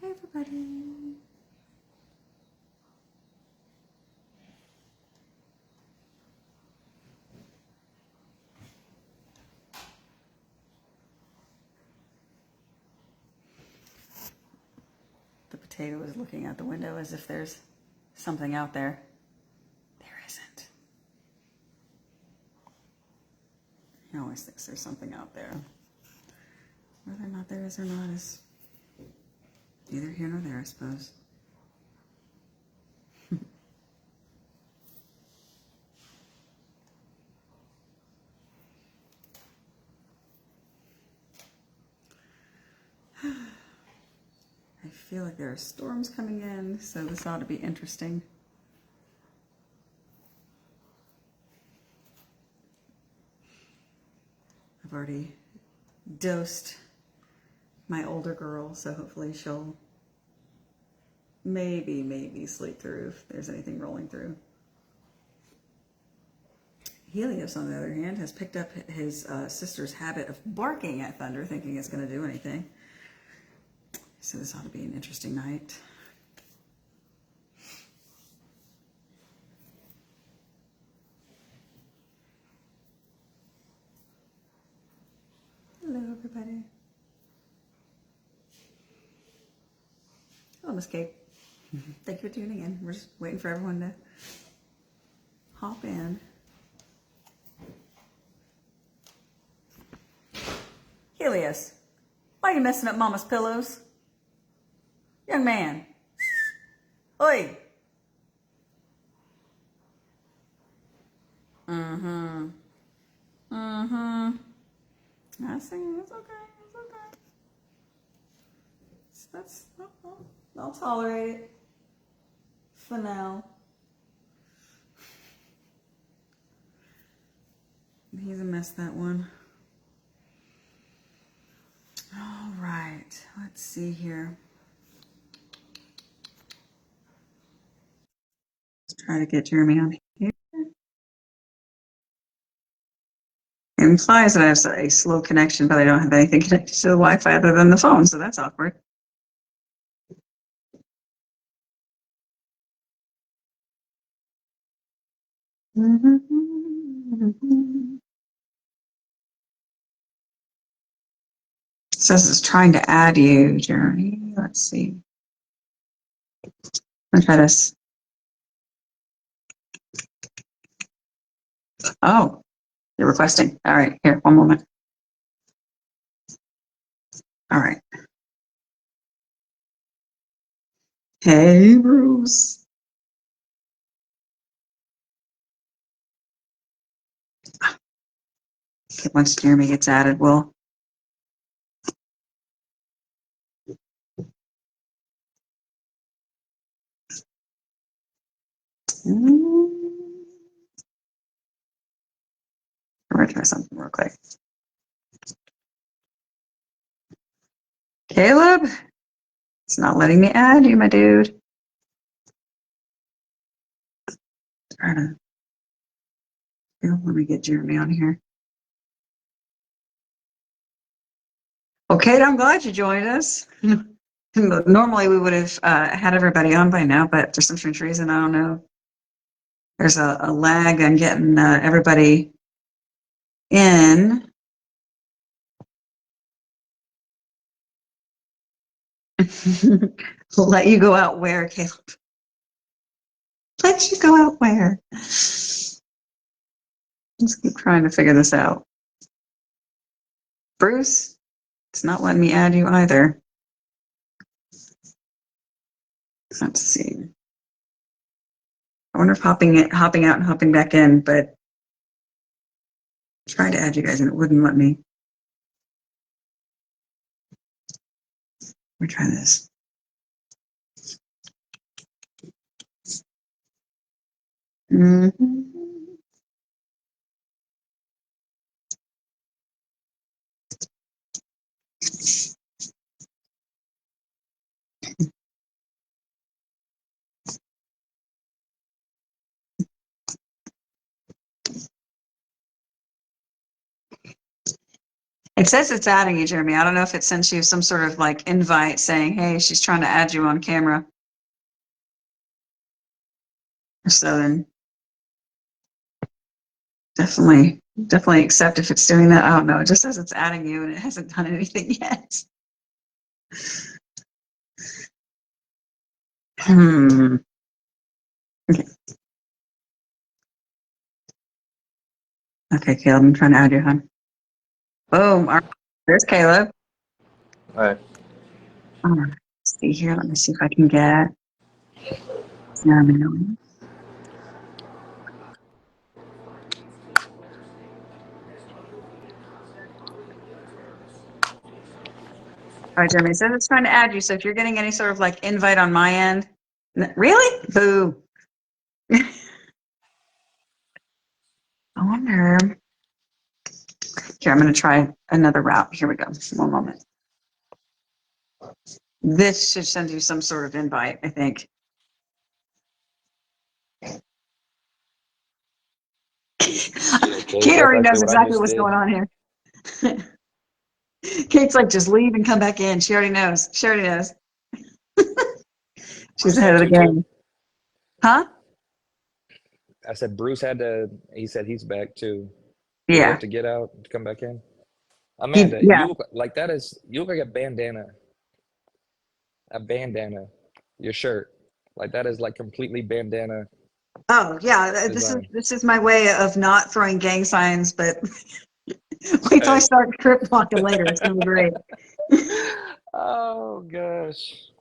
Hey everybody. The potato is looking out the window as if there's something out there. There isn't. He always thinks there's something out there. Whether or not there is or not is neither here nor there, I suppose. I feel like there are storms coming in, so this ought to be interesting. I've already dosed my older girl, so hopefully she'll maybe sleep through if there's anything rolling through. Helios, on the other hand, has picked up his sister's habit of barking at thunder, thinking it's going to do anything. So this ought to be an interesting night. Hello, everybody. Hello, Miss Kate. Thank you for tuning in. We're just waiting for everyone to hop in. Helios, why are you messing up Mama's pillows? Young man. Oi. I see. It's okay. It's okay. That's, I'll tolerate it for now. He's a mess, that one. All right. Let's see here. Let's try to get Jeremy on here. It implies that I have a slow connection, but I don't have anything connected to the Wi-Fi other than the phone, so that's awkward. It says it's trying to add you, Jeremy. Let's see. Let's try this. Oh, you're requesting. All right, here, one moment. All right. Hey, Bruce. Okay, once Jeremy gets added, we'll. I'm going to try something real quick. Caleb, it's not letting me add you, my dude. Let me get Jeremy on here. Okay, I'm glad you joined us. Normally we would have had everybody on by now, but for some strange reason, I don't know. There's a lag on getting everybody in. Let you go out where, Caleb? Let you go out where? Let's keep trying to figure this out. Bruce, it's not letting me add you either. Let's see. I wonder if hopping out and hopping back in, but I tried to add you guys and it wouldn't let me. me try this. It says it's adding you, Jeremy. I don't know if it sends you some sort of like invite saying, hey, she's trying to add you on camera. So then definitely accept if it's doing that. I don't know. It just says it's adding you and it hasn't done anything yet. Okay. Okay, Caleb, I'm trying to add you, hon. Boom. All right. There's Caleb. All right. Let's see here. Let me see if I can get Jeremy. All right, Jeremy. It says it's trying to add you. So if you're getting any sort of like invite on my end, really? Boo. I wonder. Here, I'm going to try another route. Here we go. One moment. This should send you some sort of invite, I think. Kate already knows exactly what's going on here. Kate's like, just leave and come back in. She already knows. She's ahead of the game. Huh? I said Bruce he said he's back too. Yeah. You have to get out to come back in. Amanda, you look like you look like a bandana. A bandana. Your shirt. Like that is like completely bandana. Oh, yeah. This is my way of not throwing gang signs, but wait till I start trip walking later. It's going to be great. Oh, gosh.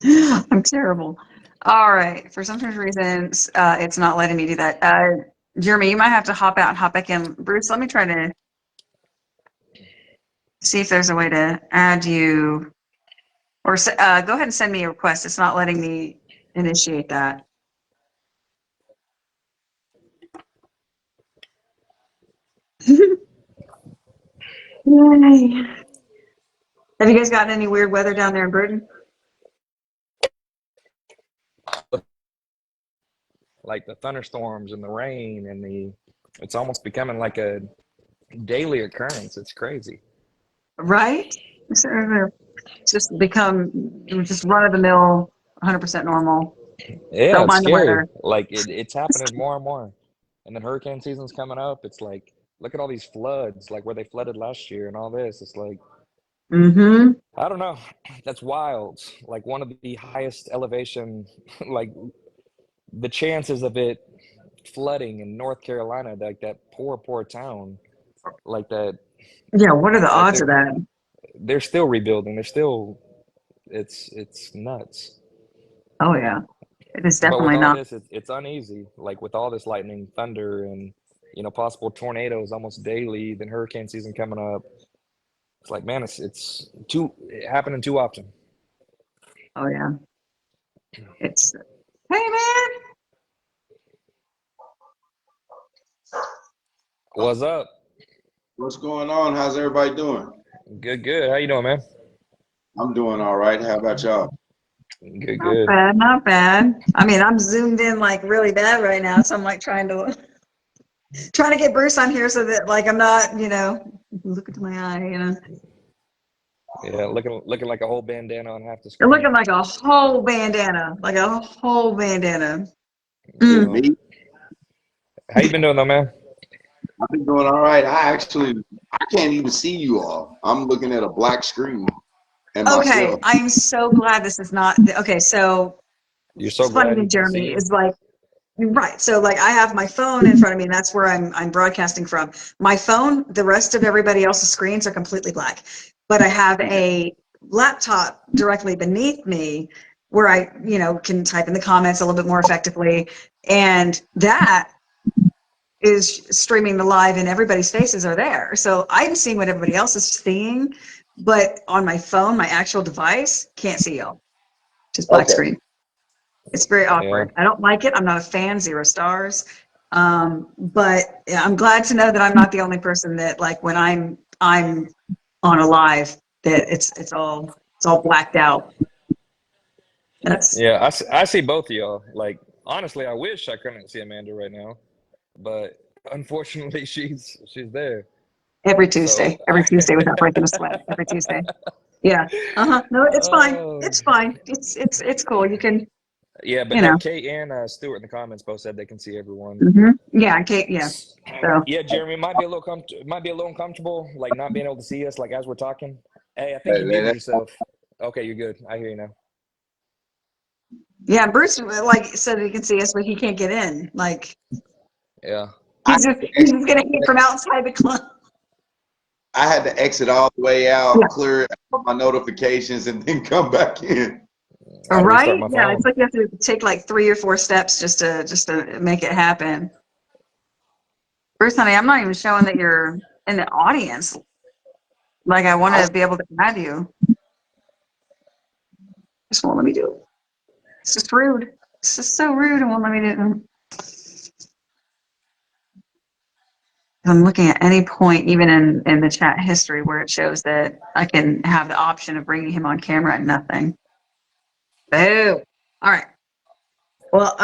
I'm terrible. All right. For some reason, it's not letting me do that. Jeremy, you might have to hop out and hop back in. Bruce, let me try to see if there's a way to add you. Or go ahead and send me a request. It's not letting me initiate that. Yay. Have you guys gotten any weird weather down there in Britain? Like the thunderstorms and the rain and it's almost becoming like a daily occurrence. It's crazy. Right? It's just become just run of the mill, 100% normal. Yeah, Don't it's mind the scary. weather. Like it's happening more and more. And then hurricane season's coming up. It's like, look at all these floods, like where they flooded last year and all this. It's like, I don't know. That's wild. Like one of the highest elevation, like the chances of it flooding in North Carolina, like that poor town, like that. Yeah, what are the It's like odds of that? they're still rebuilding. It's nuts. Oh, yeah. It is But with definitely all not. this, it's uneasy. Like with all this lightning, thunder, and possible tornadoes almost daily. Then hurricane season coming up. It's like, man, it's happening too often. Oh, yeah. It's, hey, man. What's up? What's going on? How's everybody doing? Good. How you doing, man? I'm doing all right. How about y'all? Good. Not bad. I mean, I'm zoomed in like really bad right now, so I'm like trying to get Bruce on here so that like I'm not, look into my eye, Yeah, looking like a whole bandana on half the You're screen. looking like a whole bandana, Well, Me? how you been doing though, man? I've been doing all right. I can't even see you all. I'm looking at a black screen and Okay, myself. I'm so glad this is not okay. So You're so funny glad thing, he can see Jeremy, you? is like right. So like I have my phone in front of me, and that's where I'm broadcasting from. My phone, the rest of everybody else's screens are completely black, but I have a laptop directly beneath me where I can type in the comments a little bit more effectively, and that is streaming the live and everybody's faces are there. So I'm seeing what everybody else is seeing, but on my phone, my actual device, can't see y'all. Just black Okay. screen. It's very awkward. I don't like it. I'm not a fan, 0 stars. But yeah, I'm glad to know that I'm not the only person that, like, when I'm on a live, that it's all blacked out. That's Yeah, I see both of y'all. Like, honestly, I wish I couldn't see Amanda right now, but unfortunately, she's there. every So, Tuesday without breaking a sweat. Every Tuesday. Yeah. No, it's fine. oh, It's fine. It's cool. You can, yeah. But you no, know. Kate and Stuart in the comments both said they can see everyone. Yeah, Kate. Yeah. So Yeah, Jeremy, it might be a little uncomfortable, like not being able to see us, like as we're talking. Hey, I think you muted That- yourself. Okay, you're good. I hear you now. yeah, Bruce like said he can see us, but he can't get in. Like Yeah. I he's just gonna hit from outside the club. I had to exit all the way out, Yeah. clear my notifications, and then come back in. I had to restart Right? my Yeah, it's phone. like you have to take like 3 or 4 steps just to make it happen. Bruce, honey, I'm not even showing that you're in the audience. Like I want to be able to add you. Just won't let me do it. It's just rude. It's just so rude and won't let me do it. I'm looking at any point, even in the chat history, where it shows that I can have the option of bringing him on camera and nothing. Boo. All right. Well,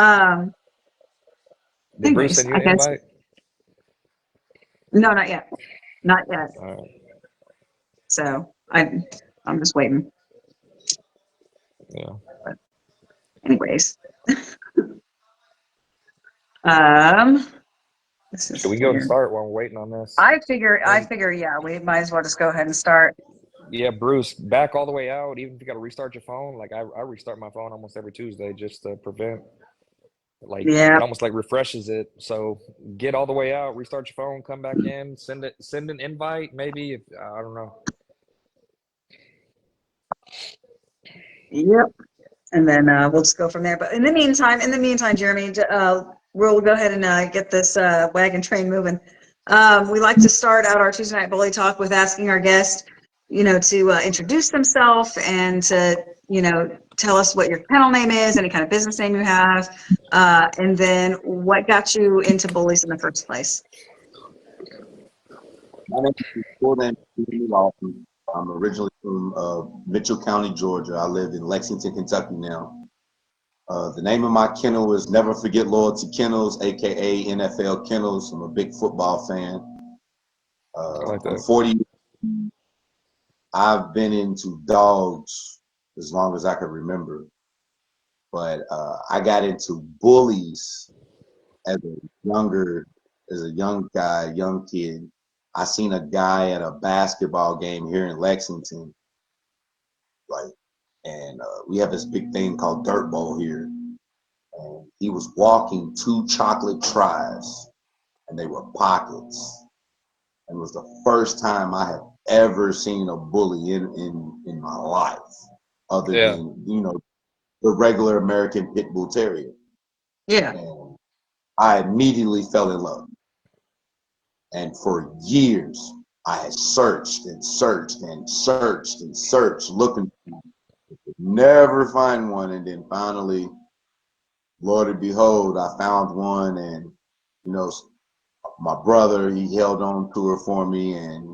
Did Bruce anyways, send you I an guess invite? no, not yet. Not yet. All right. So I'm just waiting. Yeah. But anyways, um, this Should is we go and weird. start while we're waiting on this? I figure, And yeah, we might as well just go ahead and start. yeah, Bruce, back all the way out. Even if you got to restart your phone, like I restart my phone almost every Tuesday just to prevent, like Yeah. it almost like refreshes it. So get all the way out, restart your phone, come back in, send an invite, maybe if I don't know. Yep. And then we'll just go from there. But in the meantime, Jeremy, we'll go ahead and get this wagon train moving. We like to start out our Tuesday night bully talk with asking our guest, to introduce themselves and to, tell us what your kennel name is, any kind of business name you have, and then what got you into bullies in the first place. My name is Lawton. I'm originally from Mitchell County, Georgia. I live in Lexington, Kentucky now. The name of my kennel is Never Forget Loyalty Kennels, aka NFL Kennels. I'm a big football fan. I like I'm that. 40. I've been into dogs as long as I can remember, but I got into bullies as a young guy, young kid. I seen a guy at a basketball game here in Lexington, like, and we have this big thing called Dirt Bowl here. And he was walking 2 chocolate tries, and they were pockets. And it was the first time I have ever seen a bully in my life, other Yeah. than the regular American Pit Bull Terrier. Yeah. And I immediately fell in love. And for years, I had searched and searched and searched and searched, looking, never find one. And then finally, Lord and behold, I found one. And, my brother, he held on to her for me. And,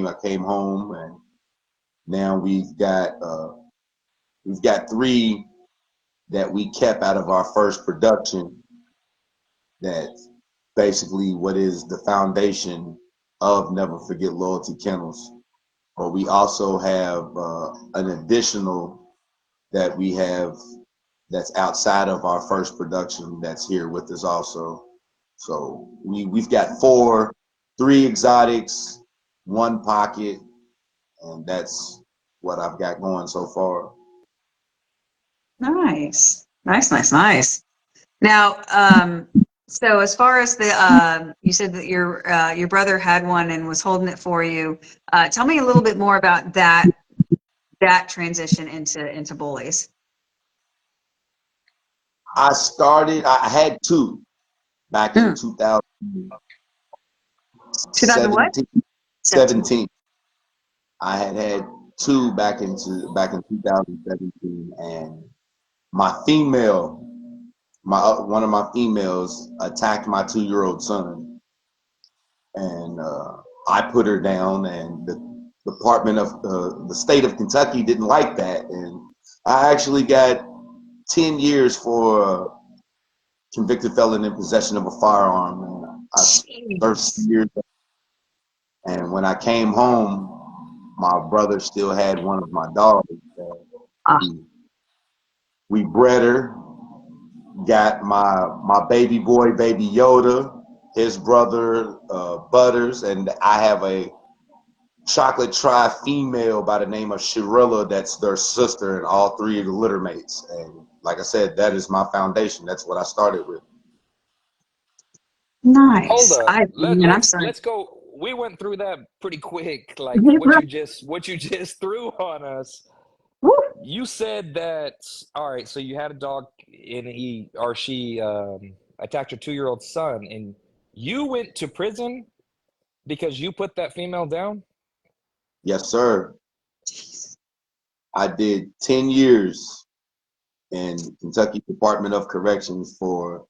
I came home, and now we've got 3 that we kept out of our first production. That's basically what is the foundation of Never Forget Loyalty Kennels. But we also have an additional that we have that's outside of our first production that's here with us also. So we've got 3 exotics, 1 pocket, and that's what I've got going so far. Nice. Now, so as far as you said that your brother had one and was holding it for you. Tell me a little bit more about that transition into bullies. I had 2 back in 2017. 2000 what? 17. I had two back in 2017, and my female, one of my females attacked my 2-year-old son, and I put her down, and the Department of the state of Kentucky didn't like that, and I actually got 10 years for convicted felon in possession of a firearm. And I served Jeez. years, and when I came home, my brother still had one of my dogs. Ah, We bred her, got my baby boy, baby Yoda, his brother Butters, and I have a chocolate tri female by the name of Shirilla that's their sister, and all three of the litter mates. And like I said, that is my foundation. That's what I started with. Hold nice. up. I'm sorry. Let's go. We went through that pretty quick, like what you just threw on us. Woo. You said that, all right, so you had a dog and he or she attacked your 2-year-old son, and you went to prison because you put that female down? Yes, sir. I did 10 years in Kentucky Department of Corrections for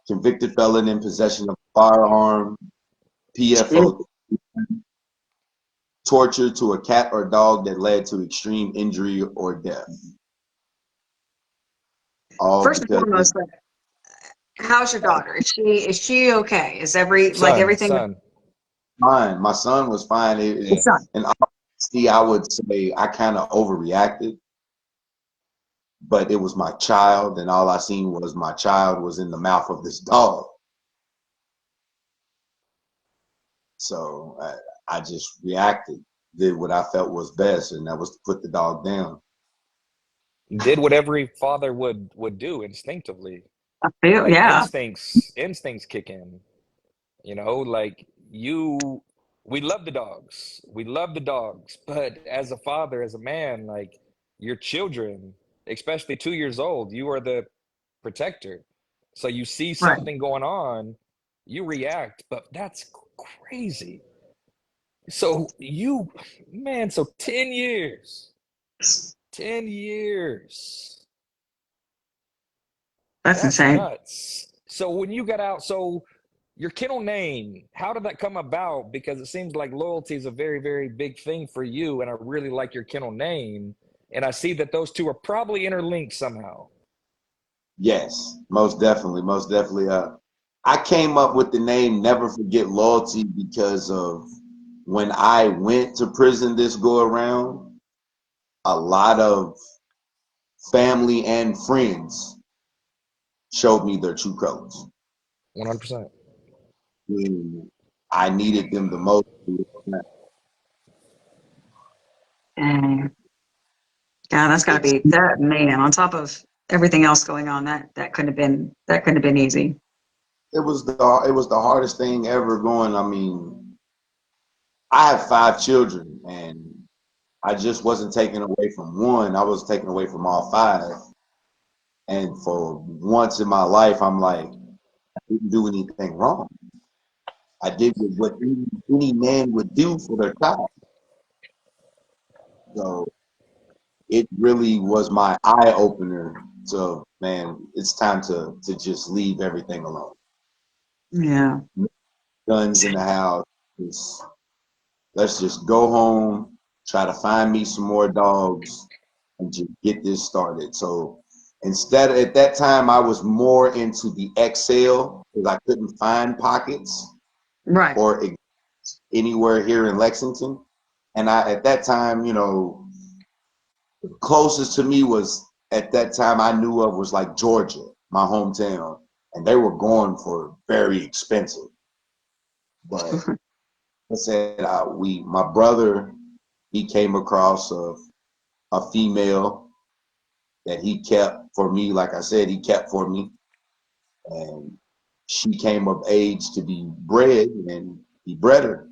convicted felon in possession of a firearm, Jeez. PFO, torture to a cat or dog that led to extreme injury or death. All First and because foremost, like, how's your daughter? Is she okay? Is everything? Son. fine. My son was fine. Yeah. And honestly, I would say I kind of overreacted, but it was my child, and all I seen was my child was in the mouth of this dog. So I just reacted, did what I felt was best, and that was to put the dog down. Did what every father would do instinctively. I feel, Like yeah. instincts kick in. You know, like we love the dogs. We love the dogs. But as a father, as a man, like your children, especially 2 years old, you are the protector. So you see Right. something going on, you react, but that's crazy. So man, so 10 years. 10 years. That's That's insane. nuts. So when you got out, so your kennel name, how did that come about? Because it seems like loyalty is a very, very big thing for you, and I really like your kennel name. And I see that those two are probably interlinked somehow. Yes, most definitely, most definitely. I came up with the name Never Forget Loyalty because of when I went to prison this go around, a lot of family and friends showed me their true colors. 100%. When I needed them the most. And God, that's got to It's, be that, man. On top of everything else going on, that couldn't have been easy. it was the hardest thing ever going. I mean, I have 5 children, and I just wasn't taken away from one. I was taken away from all 5. And for once in my life, I'm like, I didn't do anything wrong. I did what any man would do for their child. So it really was my eye opener. So man, it's time to just leave everything alone. Yeah. Guns in the house. Just, let's just go home, try to find me some more dogs, and just get this started. So instead, at that time, I was more into the XL because I couldn't find pockets Right. or anywhere here in Lexington. And at that time, closest to me was at that time I knew of was like Georgia, my hometown, and they were going for very expensive. But I said, my brother, he came across a female that he kept for me. Like I said, he kept for me, and she came of age to be bred, and he bred her.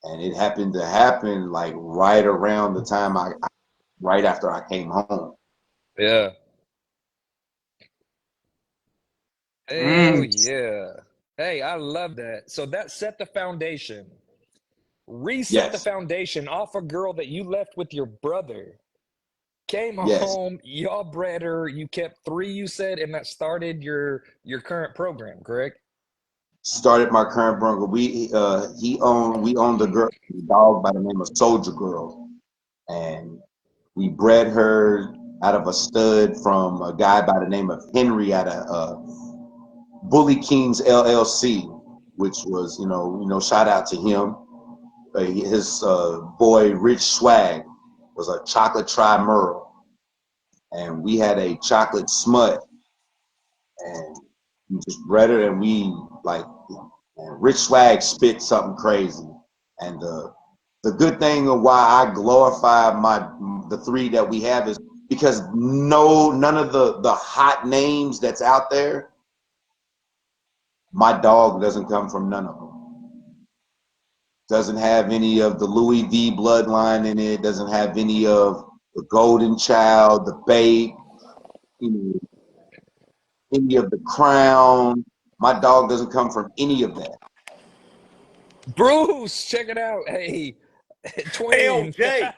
And it happened to happen like right around the time right after I came home. Yeah. Hell Dang. yeah. Hey, I love that. So that set the foundation. reset the Yes. foundation off a girl that you left with your brother. Came Yes. home, y'all bred her, you kept 3, you said, and that started your current program, correct? Started my current Bronco. We owned the dog by the name of Soldier Girl, and we bred her out of a stud from a guy by the name of Henry out of Bully Kings LLC, which was shout out to him. His boy Rich Swag was a chocolate tri Merle, and we had a chocolate smut, and we just bred her, and we like. And Rich Swag spit something crazy, and the good thing of why I glorify the 3 that we have is because none of the hot names that's out there, my dog doesn't come from none of them. Doesn't have any of the Louis V bloodline in it. Doesn't have any of the Golden Child, the Babe, any of the Crown. My dog doesn't come from any of that. Bruce, check it out. Hey, twin. LJ,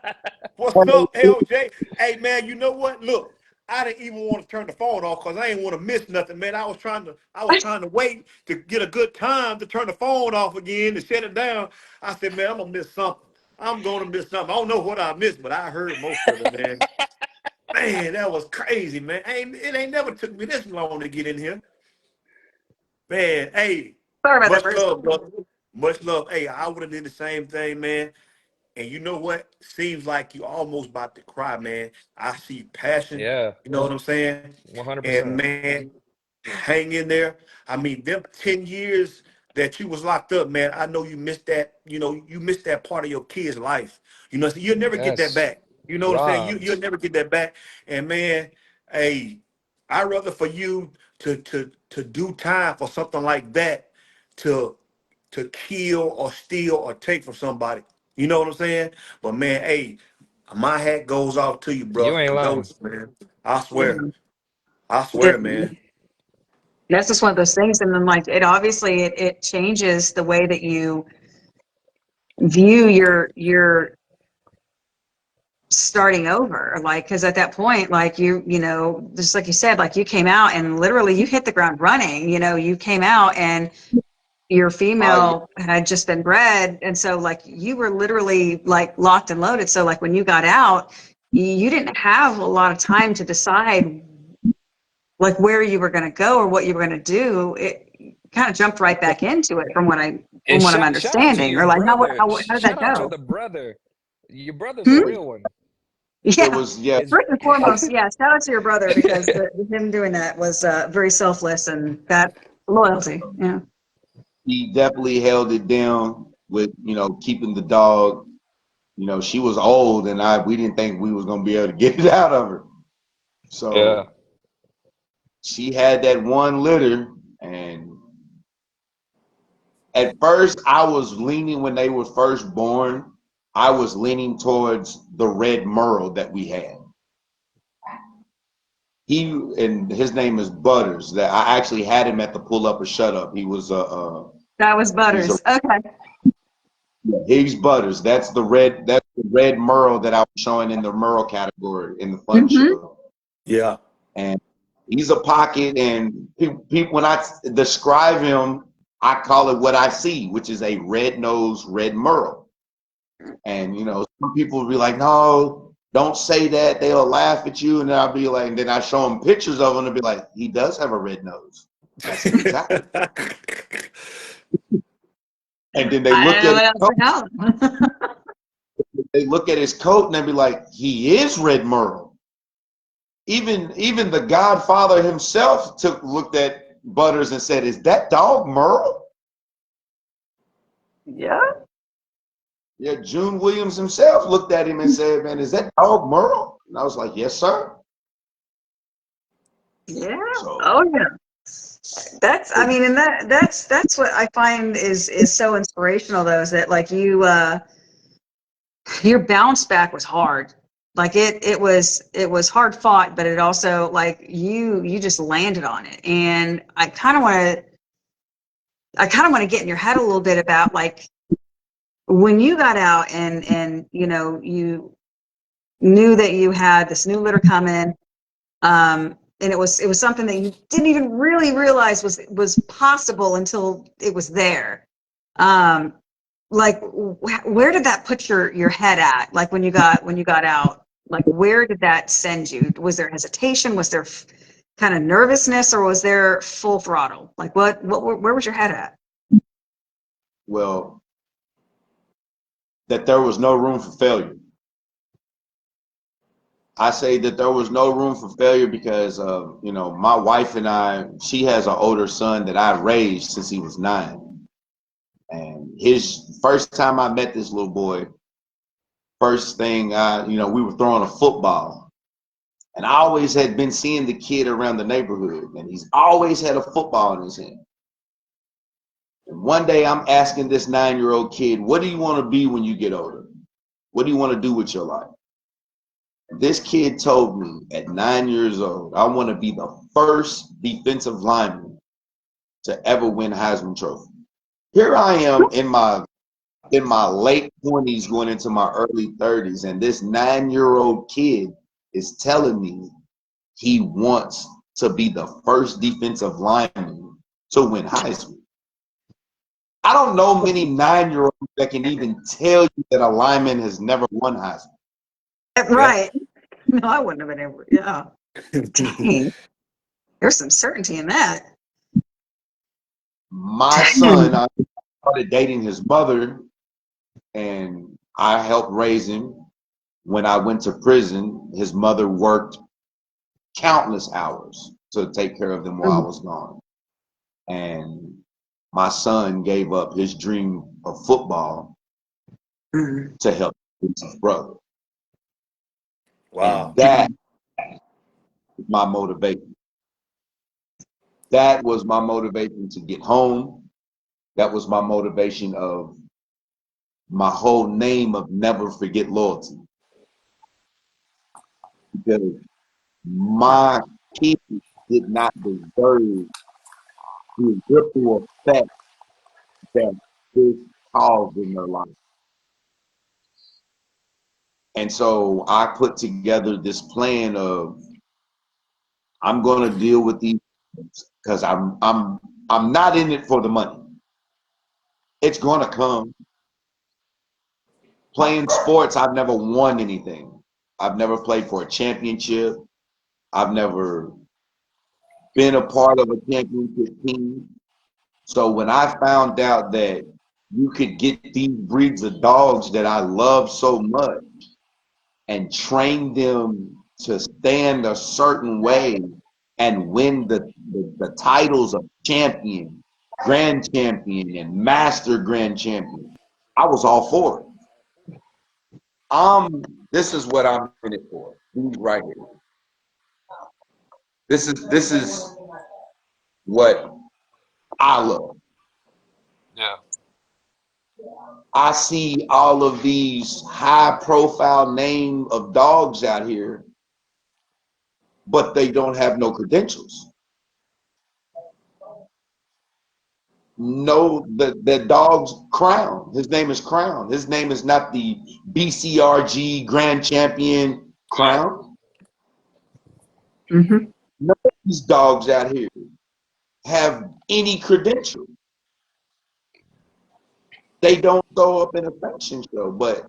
what's up, LJ? Hey, man, you know what? Look, I didn't even want to turn the phone off because I didn't want to miss nothing, man. I was trying to wait to get a good time to turn the phone off again to shut it down. I said, man, I'm gonna miss something. I'm gonna miss something. I don't know what I missed, but I heard most of it, man. Man, that was crazy, man. It ain't never took me this long to get in here. Man, hey, Sorry about that, much Bruce. love, brother. Much love. Hey, I would have did the same thing, man. And you know what? Seems like you almost about to cry, man. I see passion. Yeah, You know what I'm saying? And 100%. man, hang in there. I mean, them 10 years that you was locked up, man, I know you missed that, you missed that part of your kid's life. So you'll never get that Yes. back. You know what I'm saying? Robbed. You'll never get that back. And man, hey, I'd rather for you to do time for something like that to kill or steal or take from somebody. You know what I'm saying? But man, hey, my hat goes off to you, bro. You ain't lying. Condolences, man. I Yeah. swear. I swear, man. That's just one of those things. And then like it obviously it changes the way that you view your starting over. Like, because at that point, like just like you said, like you came out and literally you hit the ground running. You came out and your Yeah. female had just been bred, and so like you were literally like locked and loaded. So like when you got out, you didn't have a lot of time to decide like where you were going to go or what you were going to do. It kind of jumped right back into it from what And I'm shout out to understanding. your Or like brother. how did that Shout out to go? the brother. Your brother's a Hmm? real one. It Yeah. was yeah. It's First and foremost, yeah, shout out to your brother because him doing that was very selfless and that loyalty. Yeah. He definitely held it down with keeping the dog. She was old, and we didn't think we was gonna be able to get it out of her. yeah. So she had that one litter, and at first I was leaning when they were first born. I was leaning towards the red Merle that we had. His name is Butters. That I actually had him at the pull up or shut up. He was That was he's a Butters. Okay. Higgs Butters. That's the red Merle that I was showing in the Merle category in the fun Mm-hmm. show. Yeah. And he's a pocket, and people when I describe him, I call it what I see, which is a red-nosed red Merle. And some people will be like, "No, don't say that. They'll laugh at you." And I'll be like, and then I show them pictures of him and be like, "He does have a red nose." I said, "Exactly." And then they I look don't know at what else to tell. his coat and they be like, "He is red Merle." Even the Godfather himself looked at Butters and said, "Is that dog Merle?" Yeah. Yeah, June Williams himself looked at him and said, "Man, is that dog Merle?" And I was like, "Yes, sir." Yeah. So Oh yeah. I mean, and that's what I find is so inspirational though, is that like your bounce back was hard. Like it was hard fought, but it also like you just landed on it. And I kind of want to get in your head a little bit about like when you got out and you know, you knew that you had this new litter coming, and it was something that you didn't even really realize was possible until it was there. Like, where did that put your head at? Like when you got out, like where did that send you? Was there hesitation? Was there kind of nervousness, or was there full throttle? Like where was your head at? Well, that there was no room for failure. I say that there was no room for failure because, you know, my wife and I, she has an older son that I raised since he was 9. And his first time I met this little boy, first thing you know, we were throwing a football. And I always had been seeing the kid around the neighborhood, and he's always had a football in his hand. And one day I'm asking this 9-year-old kid, what do you want to be when you get older? What do you want to do with your life? This kid told me at 9 years old, I want to be the first defensive lineman to ever win Heisman Trophy. Here I am in my late 20s going into my early 30s, and this 9-year-old kid is telling me he wants to be the first defensive lineman to win Heisman. I don't know many 9-year-olds that can even tell you that a lineman has never won Heisman. Right. No, I wouldn't have been able. Yeah. Dang. There's some certainty in that. My son, I started dating his mother, and I helped raise him. When I went to prison, his mother worked countless hours to take care of them while I was gone. And my son gave up his dream of football to help his brother. Wow. And that was my motivation. That was my motivation to get home. That was my motivation of my whole name of never forget loyalty. Because my people did not deserve the ripple effect that this caused in their life. And so I put together this plan of I'm going to deal with these because I'm not in it for the money. It's going to come. Playing sports, I've never won anything. I've never played for a championship. I've never been a part of a championship team. So when I found out that you could get these breeds of dogs that I love so much and train them to stand a certain way and win the titles of champion, grand champion, and master grand champion, I was all for it. This is what I'm in it for. These right here. This is what I love. Yeah. I see all of these high-profile name of dogs out here, but they don't have no credentials. No, the dog's Crown. His name is Crown. His name is not the BCRG Grand Champion Crown. Mm-hmm. None of these dogs out here have any credential. They don't go up in a fashion show, but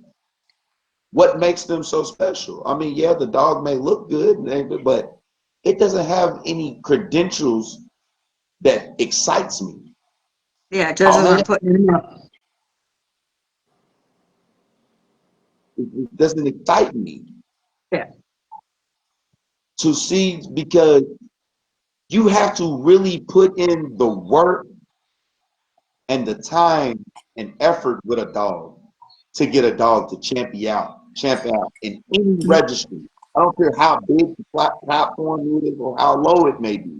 what makes them so special? I mean, yeah, the dog may look good, but it doesn't have any credentials that excites me. Yeah, it doesn't want to put him up. It doesn't excite me. Yeah. To see, because you have to really put in the work and the time and effort with a dog to get a dog to champion out in any registry. I don't care how big the platform is or how low it may be.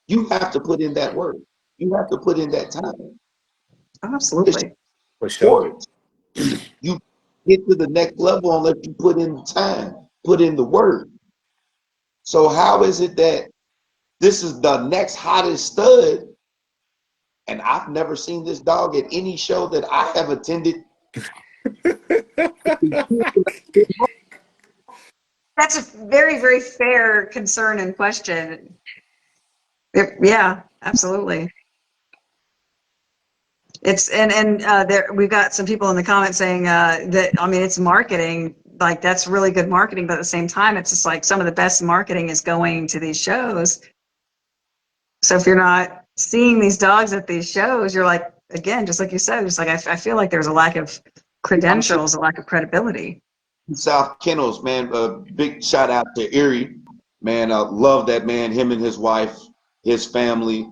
You have to put in that work. You have to put in that time. Absolutely. For sure. You get to the next level unless you put in the time, put in the work. So how is it that this is the next hottest stud, and I've never seen this dog at any show that I have attended That's a very, very fair concern and question. Yeah, absolutely. It's there we've got some people in the comments saying that I mean it's marketing, like that's really good marketing, but at the same time it's just like some of the best marketing is going to these shows. So if you're not seeing these dogs at these shows, you're like, again, just like you said, it's like I feel like there's a lack of credentials, a lack of credibility. South Kennels, man. Big shout out to Erie, man. I love that man. Him and his wife, his family,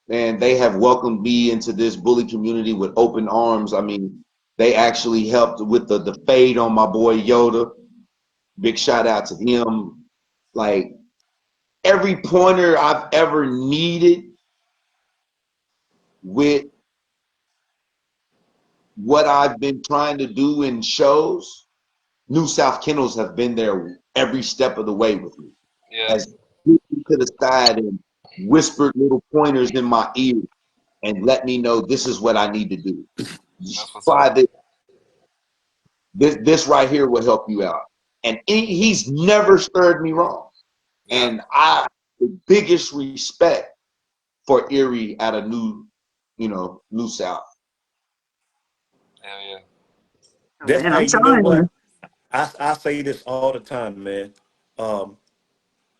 man. They have welcomed me into this bully community with open arms. I mean, they actually helped with the fade on my boy Yoda. Big shout out to him. Like every pointer I've ever needed with what I've been trying to do in shows, New South Kennels have been there every step of the way with me. Yeah. Has put me to the side and whispered little pointers in my ear and let me know this is what I need to do. Try this. This right here will help you out. And he's never stirred me wrong. And I have the biggest respect for Erie out of New South. Hell yeah. That's, And hey, I'm you know telling what? you, I say this all the time, man.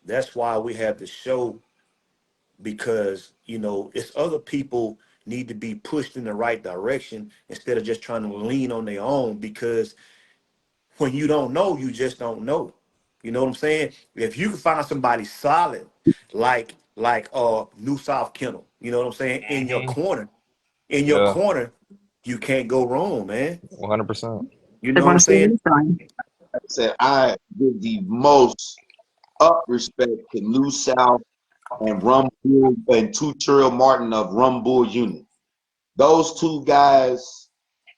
That's why we have the show, because it's other people need to be pushed in the right direction instead of just trying to lean on their own, because when you don't know, you just don't know. You know what I'm saying? If you can find somebody solid like New South Kennel, you know what I'm saying, in your Yeah. corner, you can't go wrong, man. 100%. You they know what want I'm to see saying? you sign. Like I said, I give the most up respect to New South and Rum Bull and Two Trill Martin of Rum Bull Unit. Those two guys,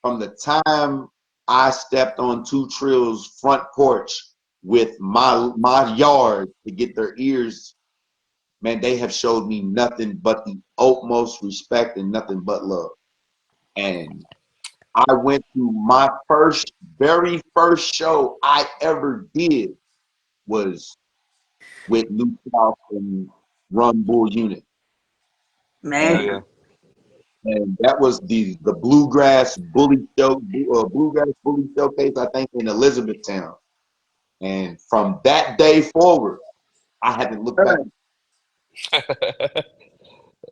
from the time I stepped on Two Trill's front porch with my yard to get their ears, man, they have showed me nothing but the utmost respect and nothing but love. And I went to my very first show I ever did was with New South and Rum Bull Unit. Hell And yeah. Man, and that was the bluegrass bully showcase, I think, in Elizabethtown. And from that day forward, I haven't looked back. yep,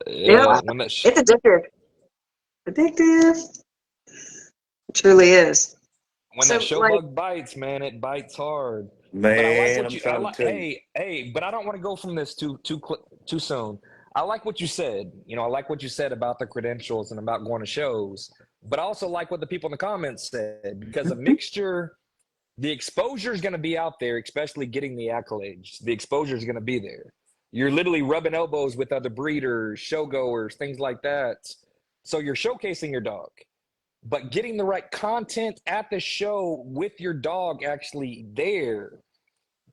Yeah. When that it's addictive. Addictive. It truly is. when that So show like, bug bites, man, it bites hard. But I like Man, what I'm I trying to like. tell you. Hey, but I don't want to go from this too soon. I like what you said. I like what you said about the credentials and about going to shows. But I also like what the people in the comments said, because a mixture, the exposure is going to be out there, especially getting the accolades. The exposure is going to be there. You're literally rubbing elbows with other breeders, showgoers, things like that. So you're showcasing your dog, but getting the right content at the show with your dog actually there,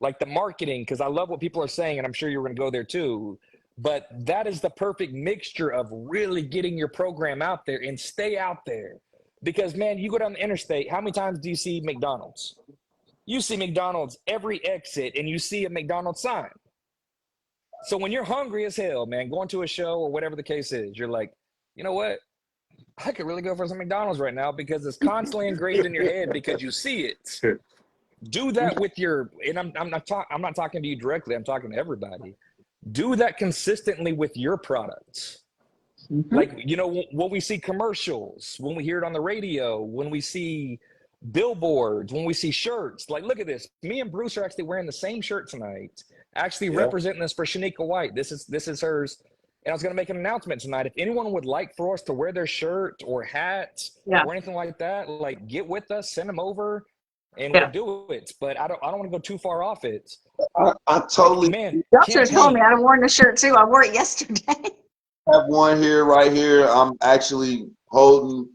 like the marketing, because I love what people are saying, and I'm sure you're going to go there too. But that is the perfect mixture of really getting your program out there and stay out there. Because, man, you go down the interstate, how many times do you see McDonald's? You see McDonald's every exit, and you see a McDonald's sign. So when you're hungry as hell, man, going to a show or whatever the case is, you're like, you know what? I could really go for some McDonald's right now, because it's constantly ingrained in your head because you see it. Do that with your, and I'm not talking to you directly. I'm talking to everybody. Do that consistently with your products. Like, when we see commercials, when we hear it on the radio, when we see billboards, when we see shirts, like, look at this. Me and Bruce are actually wearing the same shirt tonight, actually representing us for Shanika White. This is hers. And I was going to make an announcement tonight. If anyone would like for us to wear their shirt or hat yeah, or anything like that, like, get with us, send them over, and we'll yeah. do it. But I don't want to go too far off it. I Like, totally man, Y'all should have told me. I'd campaign. have worn the shirt too. I wore it yesterday. have one here, right here. I'm actually holding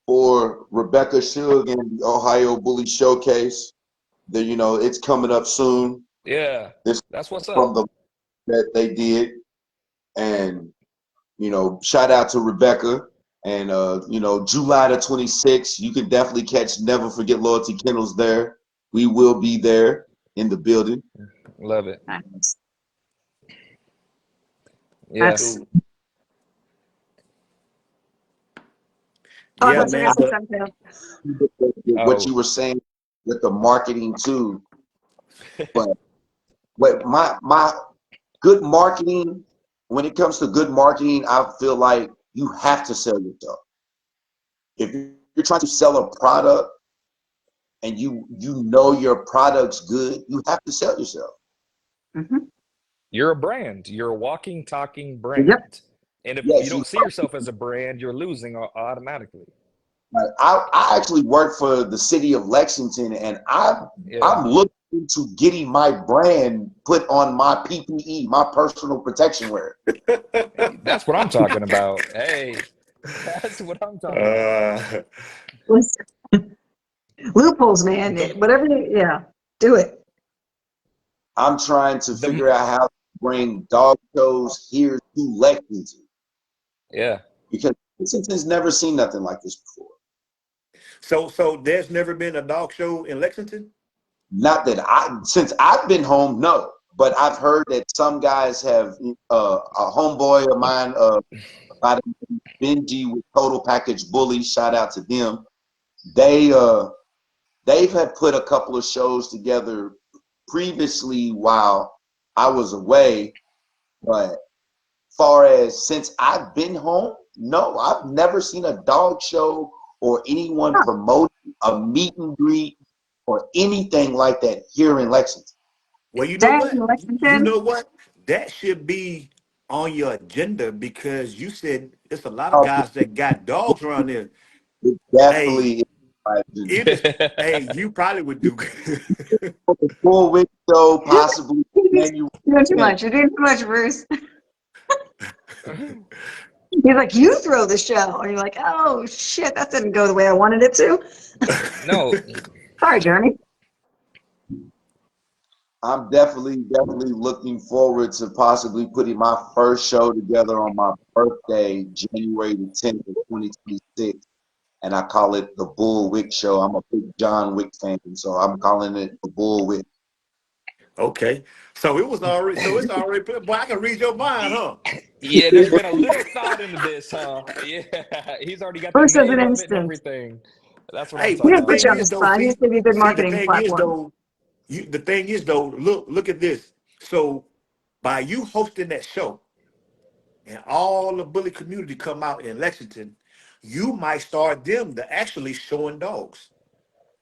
for Rebecca Shug and the Ohio Bully Showcase. It's coming up soon. Yeah, This that's what's from up. the that they did, and shout out to Rebecca And you know, July the 26th, you can definitely catch Never Forget Loyalty Kennels there. We will be there in the building. Love it. Nice. Yeah. That's. So, Oh, I yeah, thought you were man. gonna say But something. What Oh, you were saying with the marketing too, but what my good marketing, when it comes to good marketing, I feel like you have to sell yourself. If you're trying to sell a product and you know your product's good, you have to sell yourself. Mm-hmm. you're a brand. You're a walking, talking Yep. brand. And if you Yes, you. don't see yourself as a brand, you're losing automatically. Like, I actually work for the city of Lexington, and Yeah. I'm looking into getting my brand put on my PPE, my personal protection wear. Hey, that's what I'm talking about. Hey, that's what I'm talking about. uh, Listen, loopholes, man. The Whatever. Yeah. Do it. I'm trying to the figure out how to bring dog shows here to Lexington yeah. because Lexington's never seen nothing like this before. so there's never been a dog show in Lexington. Not that since I've been home, no. But I've heard that some guys have a homeboy of mine, by the name of Benji with Total Package Bully. Shout out to them. They've had put a couple of shows together previously while I was away, but far as since I've been home, no, I've never seen a dog show or anyone Huh. promoting a meet and greet or anything like that here in Lexington. Well, you know Dang, what? You Lexington. know what? That should be on your agenda because you said there's a lot of Oh, guys that got dogs around there. it Hey, definitely is my agenda. it is. Hey, you probably would do good. For the full week show, possibly January You're doing too 10th. much. You're doing too much, Bruce. He's like, you throw the show. And you're like, oh, shit, that didn't go the way I wanted it to. No, Sorry, Jeremy. I'm definitely looking forward to possibly putting my first show together on my birthday, January the 10th of 2026. And I call it the Bull Wick Show. I'm a big John Wick fan, so I'm calling it the Bull Wick. Okay, so it was already. So it's already. Boy, I can read your mind, huh? yeah, there's been a little thought into this, huh? Yeah, he's already got the Bruce is an name of it and instant. everything. That's what I'm Hey, He but talking the didn't put about. you thing on the is, though, spot. He just gave you a good the marketing thing is, platform. though, the thing is, though, look at this. So by you hosting that show and all the bully community come out in Lexington, you might start them to actually showing dogs.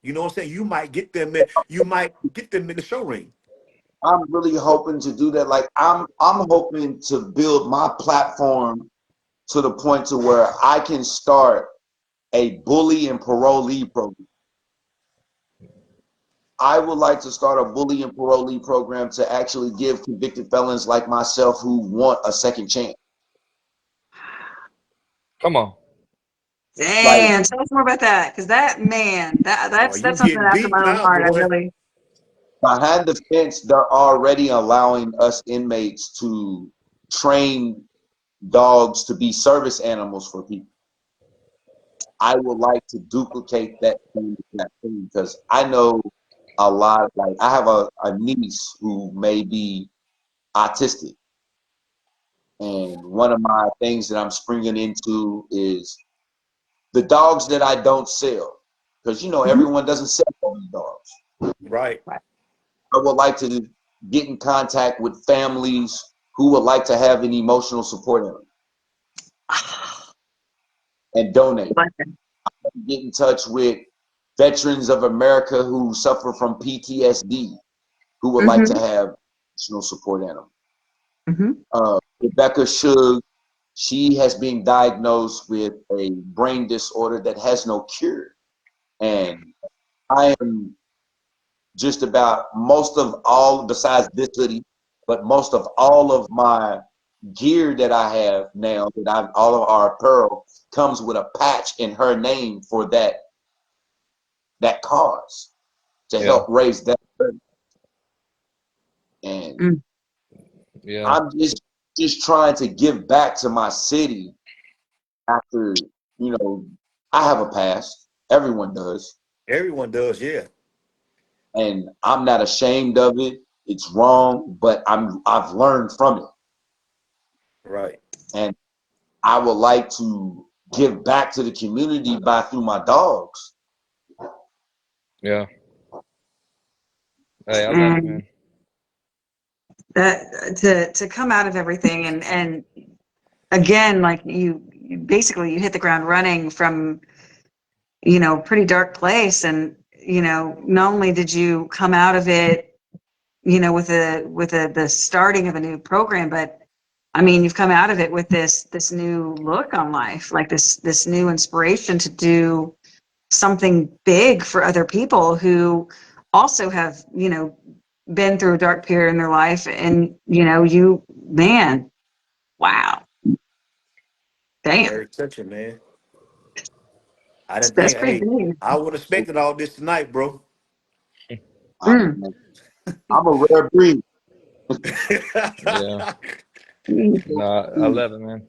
You know what I'm saying? You might get them in the show ring. I'm really hoping to do that. Like I'm hoping to build my platform to the point to where I can start a bully and parolee program. I would like to start a bully and parolee program to actually give convicted felons like myself who want a second chance. Come on. Like Damn, tell us more about that. Because that, man, Oh, you that's something getting after deep my own now, heart. I boy. really. behind the fence, they're already allowing us inmates to train dogs to be service animals for people. I would like to duplicate that thing because I know a lot. Like I have a niece who may be autistic, and one of my things that I'm springing into is the dogs that I don't sell, because you know Mhm. everyone doesn't sell those dogs. Right. I would like to get in contact with families who would like to have an emotional support animal and donate. Get in touch with veterans of America who suffer from PTSD who would like to Mm-hmm. have emotional support animal. Mm-hmm. Rebecca Shug, she has been diagnosed with a brain disorder that has no cure. And I am just about most of all, besides this hoodie, but most of all of my gear that I have now, all of our apparel comes with a patch in her name for that cause to Yeah. help raise that. And Mm. Yeah. I'm just trying to give back to my city after you know, I have a past. Everyone does. Everyone does, yeah. And I'm not ashamed of it. It's wrong, but I've learned from it. Right. And I would like to give back to the community through my dogs. Yeah. Hey, I love it, And man. that to come out of everything and again, like you basically you hit the ground running from, you know, pretty dark place. And, you know, not only did you come out of it, you know, with the starting of a new program, but I mean, you've come out of it with this new look on life, like this new inspiration to do something big for other people who also have, you know, been through a dark period in their life. And, you know, man, wow, damn, Very touching, man. I didn't that's think, pretty hey, big. I wouldn't expected all this tonight, bro. Mm. I'm a rare breed. Yeah. Mm. No, I love it, man.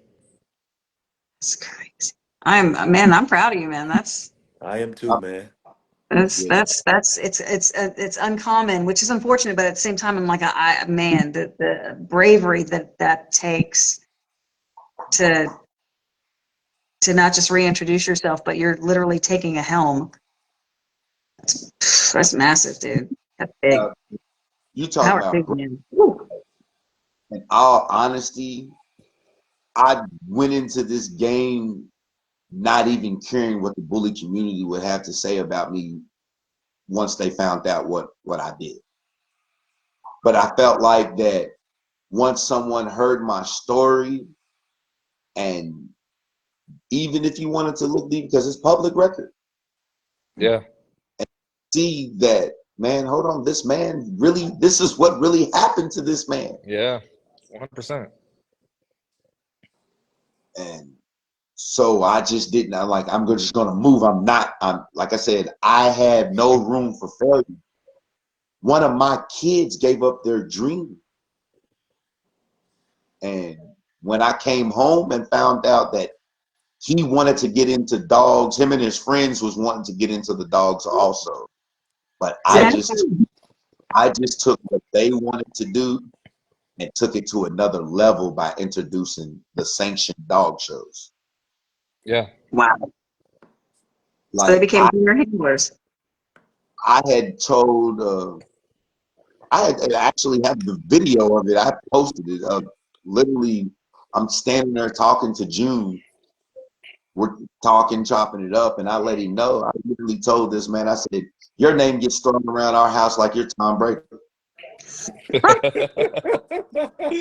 That's crazy. I'm proud of you, man. I am too, man. Yeah. It's uncommon, which is unfortunate, but at the same time, I'm like, man, the bravery that takes to not just reintroduce yourself, but you're literally taking a helm. That's massive, dude. That's big. You talk Power about, big, man. Woo. in all honesty, I went into this game not even caring what the bully community would have to say about me once they found out what I did. But I felt like that once someone heard my story, and even if you wanted to look deep, because it's public record, Yeah. see that, man, hold on, this man really, this is what really happened to this man. Yeah. 100%. And so I just didn't, I'm just going to move. I'm like I said, I had no room for failure. One of my kids gave up their dream. And when I came home and found out that he wanted to get into dogs, him and his friends was wanting to get into the dogs also. But I Dang. just took what they wanted to do and took it to another level by introducing the sanctioned dog shows. Yeah. Wow. So they Like became junior handlers. I had told, I actually have the video of it. I posted it. Literally, I'm standing there talking to June. We're talking, chopping it up, and I let him know. I literally told this man, I said, "Your name gets thrown around our house like you're Tom Brady."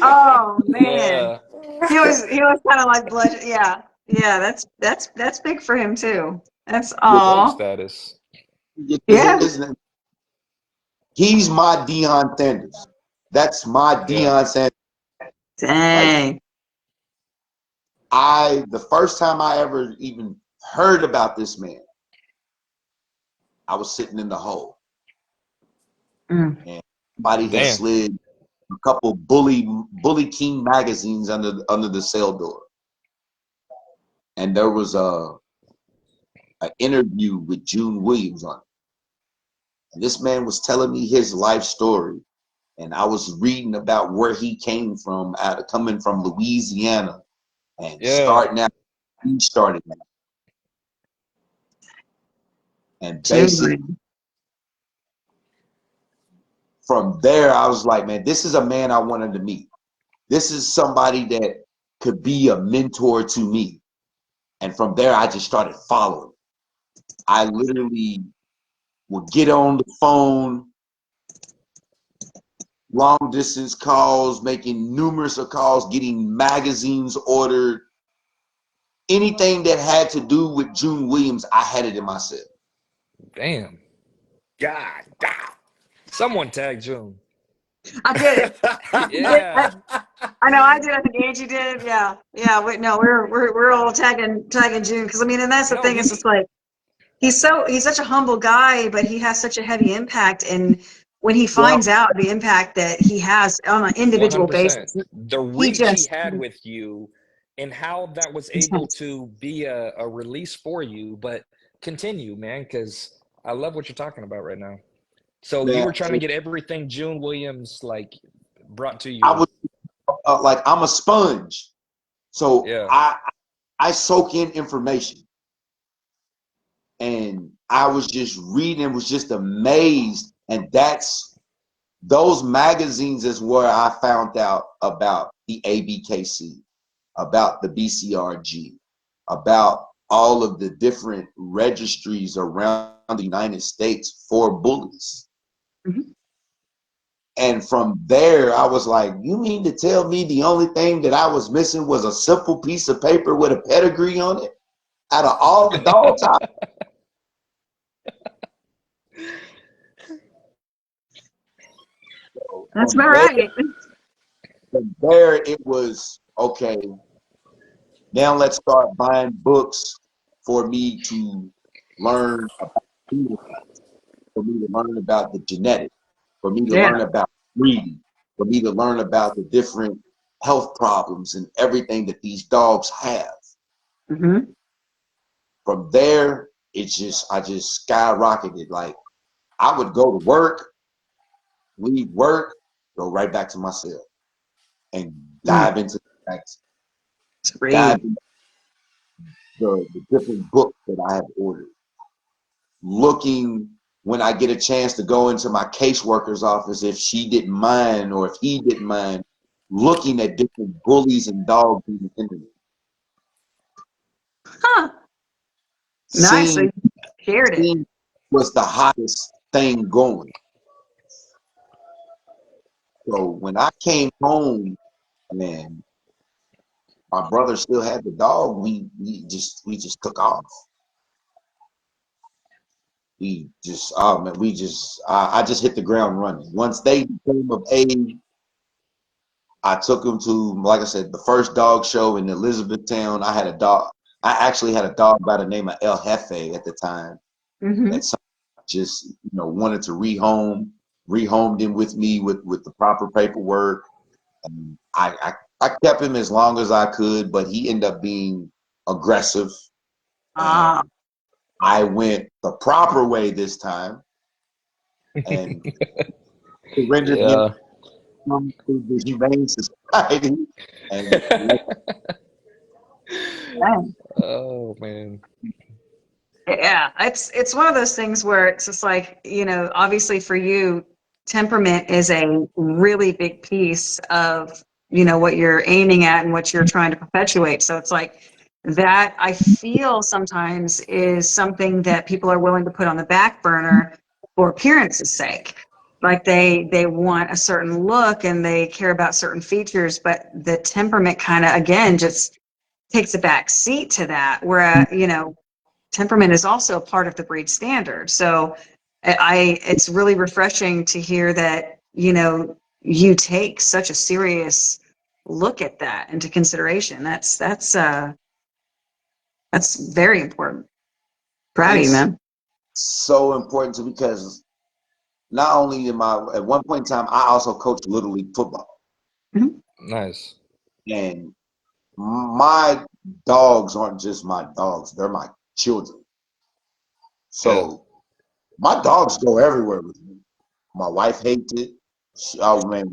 Oh man. Yeah. He was kind of like blush. Yeah. Yeah, that's big for him too. That's Goat all. status. Yeah. He's my Deion Sanders. That's my Yeah. Deion Sanders. Like Dang. the first time I ever even heard about this man, I was sitting in the hole, Mm. and somebody had Damn. slid a couple Bully King magazines under the cell door, and there was an interview with June Williams on it. And this man was telling me his life story, and I was reading about where he came from, coming from Louisiana, and Yeah. starting out. He started out, and basically June. from there, I was like, man, this is a man I wanted to meet. This is somebody that could be a mentor to me. And from there, I just started following. I literally would get on the phone, long distance calls, making numerous of calls, getting magazines ordered. Anything that had to do with June Williams, I had it in my set. Damn. God, God. Someone tag June. I did it. You did. Yeah. I know I did. I think Angie did. Yeah. Yeah. Wait, no, we're all tagging June because I mean, and that's the No, thing. It's just like he's such a humble guy, but he has such a heavy impact. And when he Well, finds out the impact that he has on an individual 100%. basis, The he reach he just had with you and how that was able to be a release for you. But continue, man, because I love what you're talking about right now. So you Man, were trying to get everything June Williams like brought to I you. was like, I'm a sponge, so Yeah. I soak in information, and I was just reading, was just amazed, and those magazines is where I found out about the ABKC, about the BCRG, about all of the different registries around the United States for bullies. Mhm. And from there, I was like, you mean to tell me the only thing that I was missing was a simple piece of paper with a pedigree on it? Out of all the dogs, That's about right. from there, it was okay. Now let's start buying books for me to learn about phenotypes, for me to learn about the genetics, for me to Yeah. learn about breeding, for me to learn about the different health problems and everything that these dogs have. Mm-hmm. From there, I just skyrocketed. Like, I would go to work, leave work, go right back to my cell and dive into the facts, dive Great. into the different books that I have ordered. Looking when I get a chance to go into my caseworker's office, if she didn't mind or if he didn't mind, looking at different bullies and dogs in the internet. Huh. Nice. So Seeing, you shared it. seeing was the hottest thing going. So when I came home, man, my brother still had the dog. We just took off. Oh man, I just hit the ground running. Once they became of age, I took them to, like I said, the first dog show in Elizabethtown. I had a dog. I actually had a dog by the name of El Jefe at the time. Mm-hmm. That just wanted to rehomed him with me with the proper paperwork. And I kept him as long as I could, but he ended up being aggressive, Ah. and I went the proper way this time and surrendered him Yeah. to the Humane Society. And Oh man. Yeah, it's one of those things where it's just like, obviously for you, temperament is a really big piece of, what you're aiming at and what you're trying to perpetuate. So it's like that I feel sometimes is something that people are willing to put on the back burner for appearance's sake. Like they want a certain look and they care about certain features, but the temperament kind of again just takes a back seat to that. Where, temperament is also part of the breed standard. So it's really refreshing to hear that, you take such a serious look at that into consideration. That's very important. Proud of you, it's man. so important to me because not only am I, at one point in time, I also coached Little League football. Mhm. Nice. And my dogs aren't just my dogs, they're my children. Yeah. So my dogs go everywhere with me. My wife hates it. Oh man,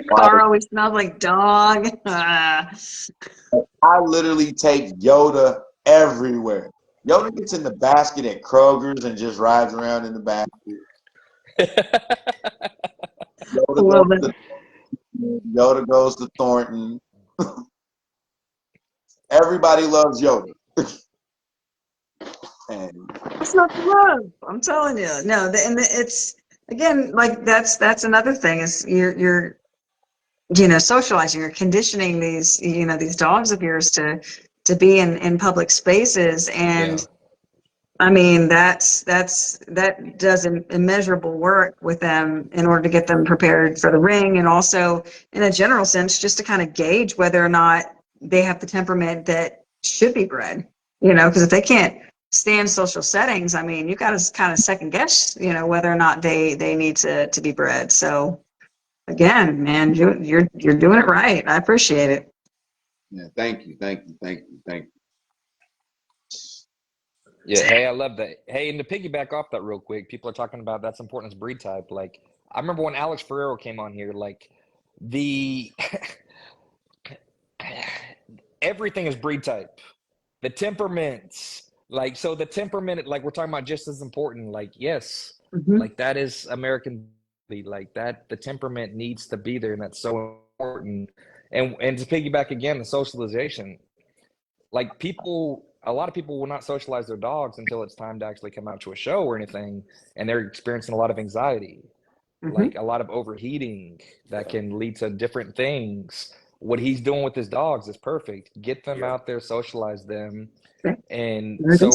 Car always smells like dog. Ah. I literally take Yoda everywhere. Yoda gets in the basket at Kroger's and just rides around in the basket. Yoda goes Love it. to Yoda goes to Thornton. Everybody loves Yoda. And That's not the love. I'm telling you. No, it's again like that's another thing is you're socializing or conditioning these dogs of yours to be in public spaces. Yeah. And I mean, that does immeasurable work with them in order to get them prepared for the ring. And also in a general sense, just to kind of gauge whether or not they have the temperament that should be bred, because if they can't stand social settings, I mean, you got to kind of second guess, whether or not they need to be bred. So again, man, you're doing it right. I appreciate it. Yeah, thank you. Yeah, hey, I love that. Hey, and to piggyback off that real quick, people are talking about that's important as breed type. Like, I remember when Alex Ferrero came on here, like the everything is breed type. The temperaments, like so the temperament, like we're talking about just as important. Like, yes, like that is American, like that the temperament needs to be there, and that's so important. And to piggyback again, the socialization. Like people, a lot of people will not socialize their dogs until it's time to actually come out to a show or anything, and they're experiencing a lot of anxiety, like a lot of overheating that can lead to different things. What he's doing with his dogs is perfect. Get them out there, socialize them, and so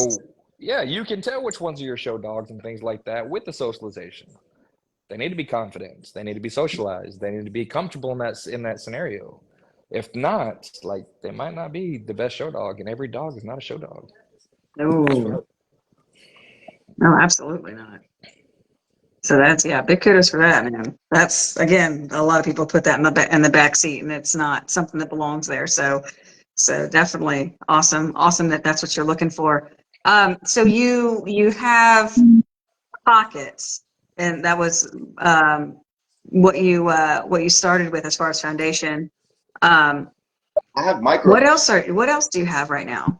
yeah, you can tell which ones are your show dogs and things like that with the socialization. They need to be confident. They need to be socialized. They need to be comfortable in that scenario. If not, like they might not be the best show dog, and every dog is not a show dog. No, no, absolutely not. So that's, yeah, big kudos for that, man. That's, again, a lot of people put that in the back seat, and it's not something that belongs there. So definitely awesome that that's what you're looking for. So you have pockets, and that was what you started with as far as foundation. I have micros. What else do you have right now?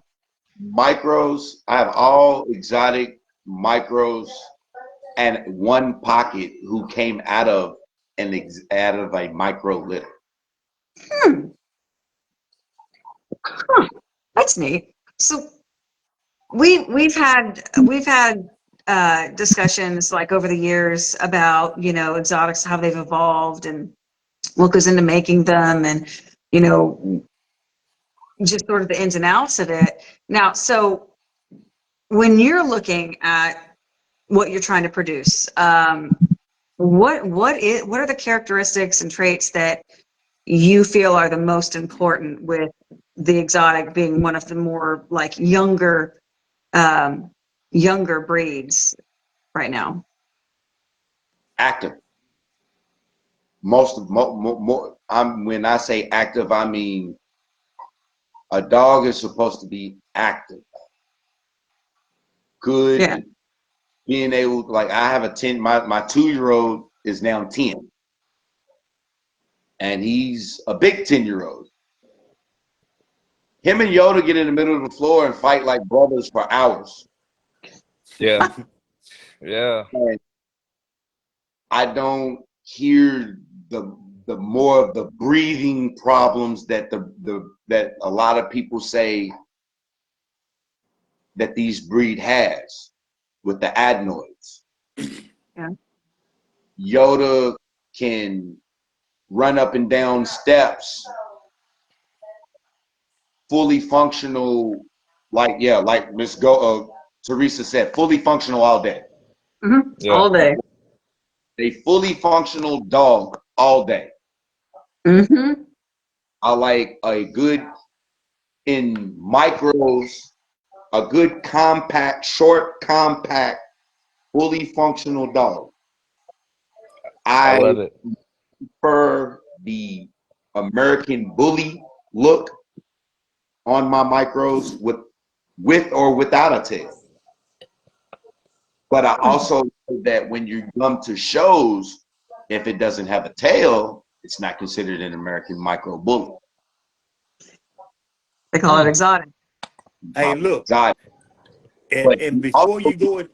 Micros. I have all exotic micros and one pocket who came out of a micro litter. That's neat. So we've had discussions like over the years about, you know, exotics, how they've evolved and what goes into making them, and, you know, just sort of the ins and outs of it. Now, so when you're looking at what you're trying to produce, what are the characteristics and traits that you feel are the most important with the exotic being one of the more like younger breeds right now? Active. When I say active, I mean a dog is supposed to be active, good, Yeah. being able, like I have a 10, my 2-year-old is now 10, and he's a big 10-year-old. Him and Yoda get in the middle of the floor and fight like brothers for hours. Yeah. Yeah. And I don't hear the more of the breathing problems that that a lot of people say that these breed has with the adenoids. Yeah. Yoda can run up and down steps, fully functional, like Miss Teresa said, fully functional all day. Yeah. All day. A fully functional dog all day. I like a good, in micros, a good compact, short, compact, fully functional dog. I I love it. prefer the American Bully look on my micros with or without a tail. But I also know that when you come to shows, if it doesn't have a tail, it's not considered an American micro bully. They call it exotic. Hey, look, Exotic. But and before you go in,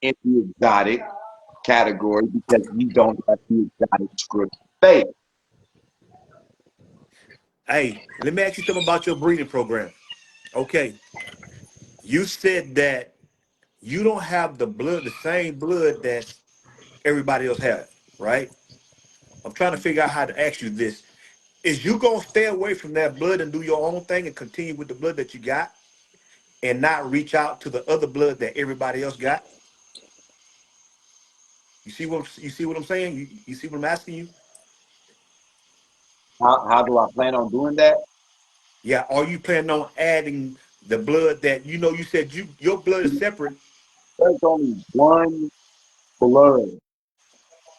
in the exotic category because we don't have the exotic script face. hey, let me ask you something about your breeding program. Okay, you said that you don't have the same blood that everybody else has, right? I'm trying to figure out how to ask you this. Is you gonna stay away from that blood and do your own thing and continue with the blood that you got and not reach out to the other blood that everybody else got? You see what I'm saying? You see what I'm asking you? How do I plan on doing that? Yeah, are you planning on adding the blood that you said your blood is separate? There's only one blood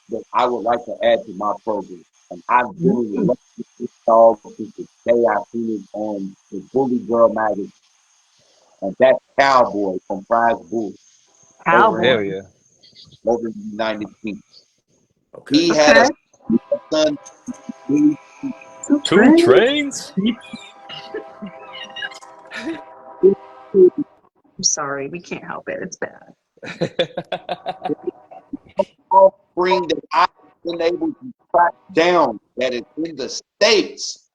that I would like to add to my program, and I've been with this dog since the day day I seen it on the Bully Girl magazine, and that's Cowboy from Prize Bull Cowboy. Hell yeah. over in the United Kingdom. Okay. He had Okay. a son. He Two 2 trains? trains? I'm sorry, we can't help it. It's bad. offspring that I've been able to track down that is in the States,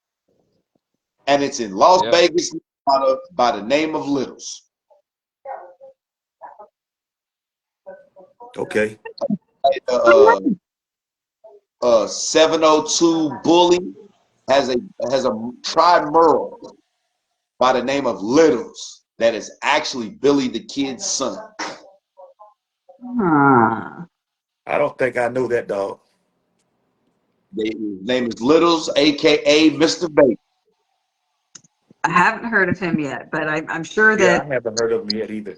and it's in Las Yeah. Vegas, Nevada, by the name of Littles. Okay. Uh, 702 Bully has a tri-merle by the name of Littles that is actually Billy the Kid's son. Huh. I don't think I know that dog. His name is Littles, aka Mr. Baby. I haven't heard of him yet, but I'm sure Yeah, that I haven't heard of him yet either.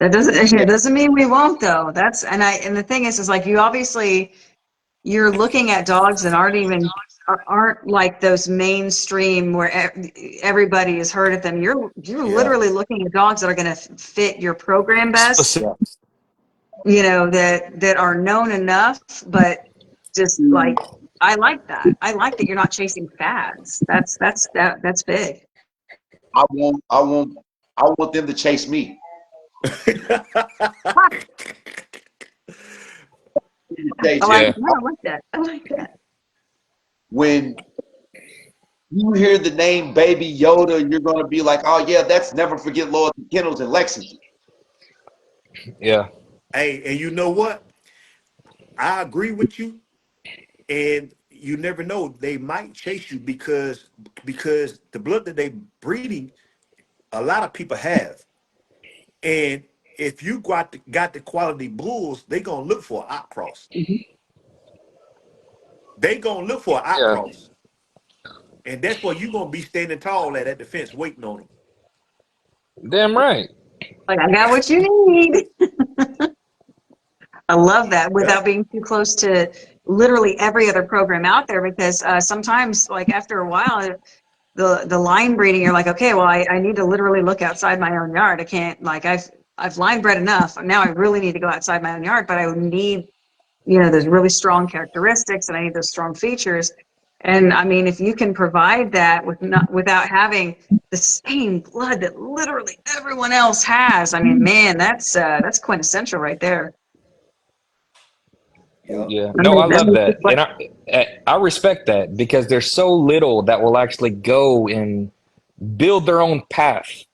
that doesn't Yeah. it doesn't mean we won't though. And the thing is like you obviously you're looking at dogs that aren't like those mainstream where everybody has heard of them. You're Yeah. literally looking at dogs that are going to fit your program best. Specific. Yeah. You know that are known enough, but just like I like that. I like that you're not chasing fads. That's big. I want them to chase me. Chase me. Yeah. I like that. I like that. When you hear the name Baby Yoda, you're gonna be like, oh yeah, that's Never Forget Lawton Kennels in Lexington. Yeah. Hey, and you know what? I agree with you. And you never know, they might chase you because the blood that they breeding, a lot of people have. And if you got the quality bulls, they gonna look for an outcross. Mhm. They gonna look for an Yeah. outcross. And that's where you gonna be standing tall at the fence waiting on them. Damn right. Like I got what you need. I love that Yep. without being too close to literally every other program out there because sometimes like after a while the line breeding you're like okay well I need to literally look outside my own yard. I can't like I've line bred enough. Now I really need to go outside my own yard, but I need those really strong characteristics and I need those strong features. And I mean if you can provide that without having the same blood that literally everyone else has, I mean man that's quintessential right there. Yep. Yeah. That No, I that love makes it that. And I respect that because there's so little that will actually go and build their own path.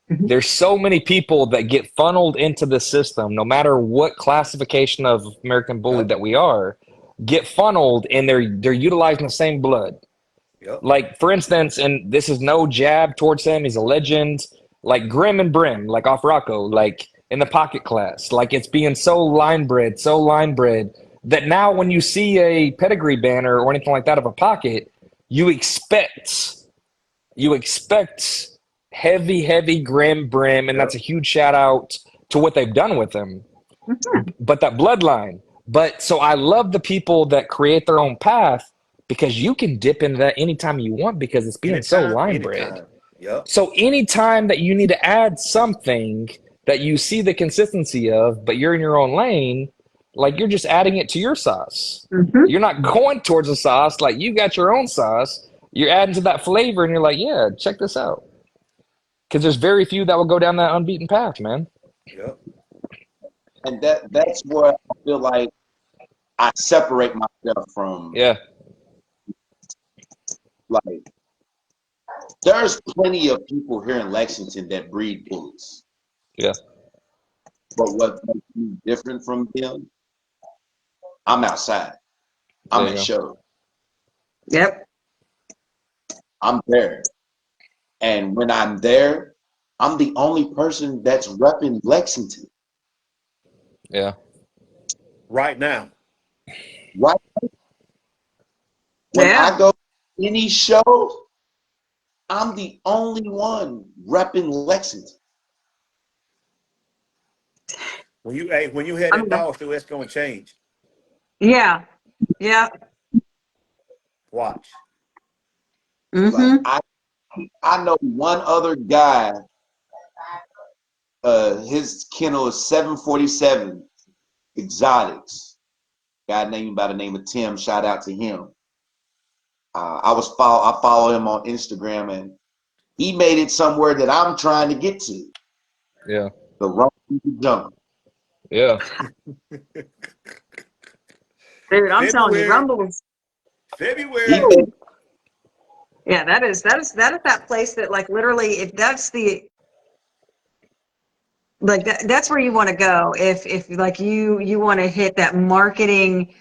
Mhm. There's so many people that get funneled into the system, no matter what classification of American Bully Yep. that we are, get funneled and they're utilizing the same blood. Yep. Like for instance, and this is no jab towards him, he's a legend. Like Grim and Brim, like off Rocco, like in the pocket class, like it's being so line bred that now when you see a pedigree banner or anything like that of a pocket, you expect you expect heavy Grim Brim, and that's Yep. a huge shout out to what they've done with him. Mhm. But that bloodline. But so I love the people that create their own path because you can dip into that anytime you want because it's being so Anytime, line bred. anytime. Yep. So anytime that you need to add something that you see the consistency of, but you're in your own lane, like you're just adding it to your sauce. Mhm. You're not going towards the sauce, like you got your own sauce. You're adding to that flavor and you're like, yeah, check this out. Because there's very few that will go down that unbeaten path, man. Yep. And that's where I feel like I separate myself from, Yeah, like, there's plenty of people here in Lexington that breed bullies. yeah, But what makes me different from them, I'm outside. I'm there you at go. shows. Yep. I'm there. And when I'm there, I'm the only person that's repping Lexington. Yeah, Right now. Right? When Yeah. I go to any show, I'm the only one repping Lexington. When you had I'm that dog show, that's gonna change. yeah. Yeah. Watch. Like Mm-hmm. I know one other guy. His kennel is 747 Exotics. Guy named by the name of Tim. Shout out to him. I follow him on Instagram, and he made it somewhere that I'm trying to get to. Yeah. The Rumble in the Jungle. Yeah. Dude, I'm telling you, February. Rumble's. He February. made Yeah, that place that like literally, if that's the like that's where you want to go if like you want to hit that marketing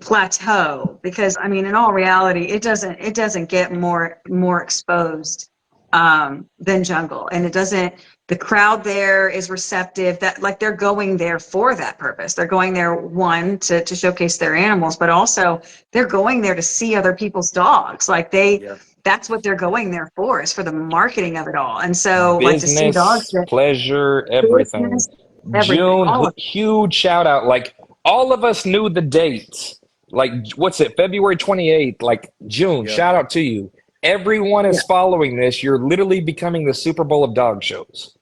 plateau, because I mean in all reality it doesn't get more exposed than Jungle, and it doesn't. The crowd there is receptive, that like they're going there for that purpose. They're going there, one, to showcase their animals, but also they're going there to see other people's dogs. Like Yeah. that's what they're going there for, is for the marketing of it all. And so like to see dogs Business, that pleasure, everything. business, everything, June, all of huge shout out. Like all of us knew the dates. Like what's it? February 28th. Like June. Yeah. Shout out to you. Everyone it. is following this. You're literally becoming the Super Bowl of dog shows.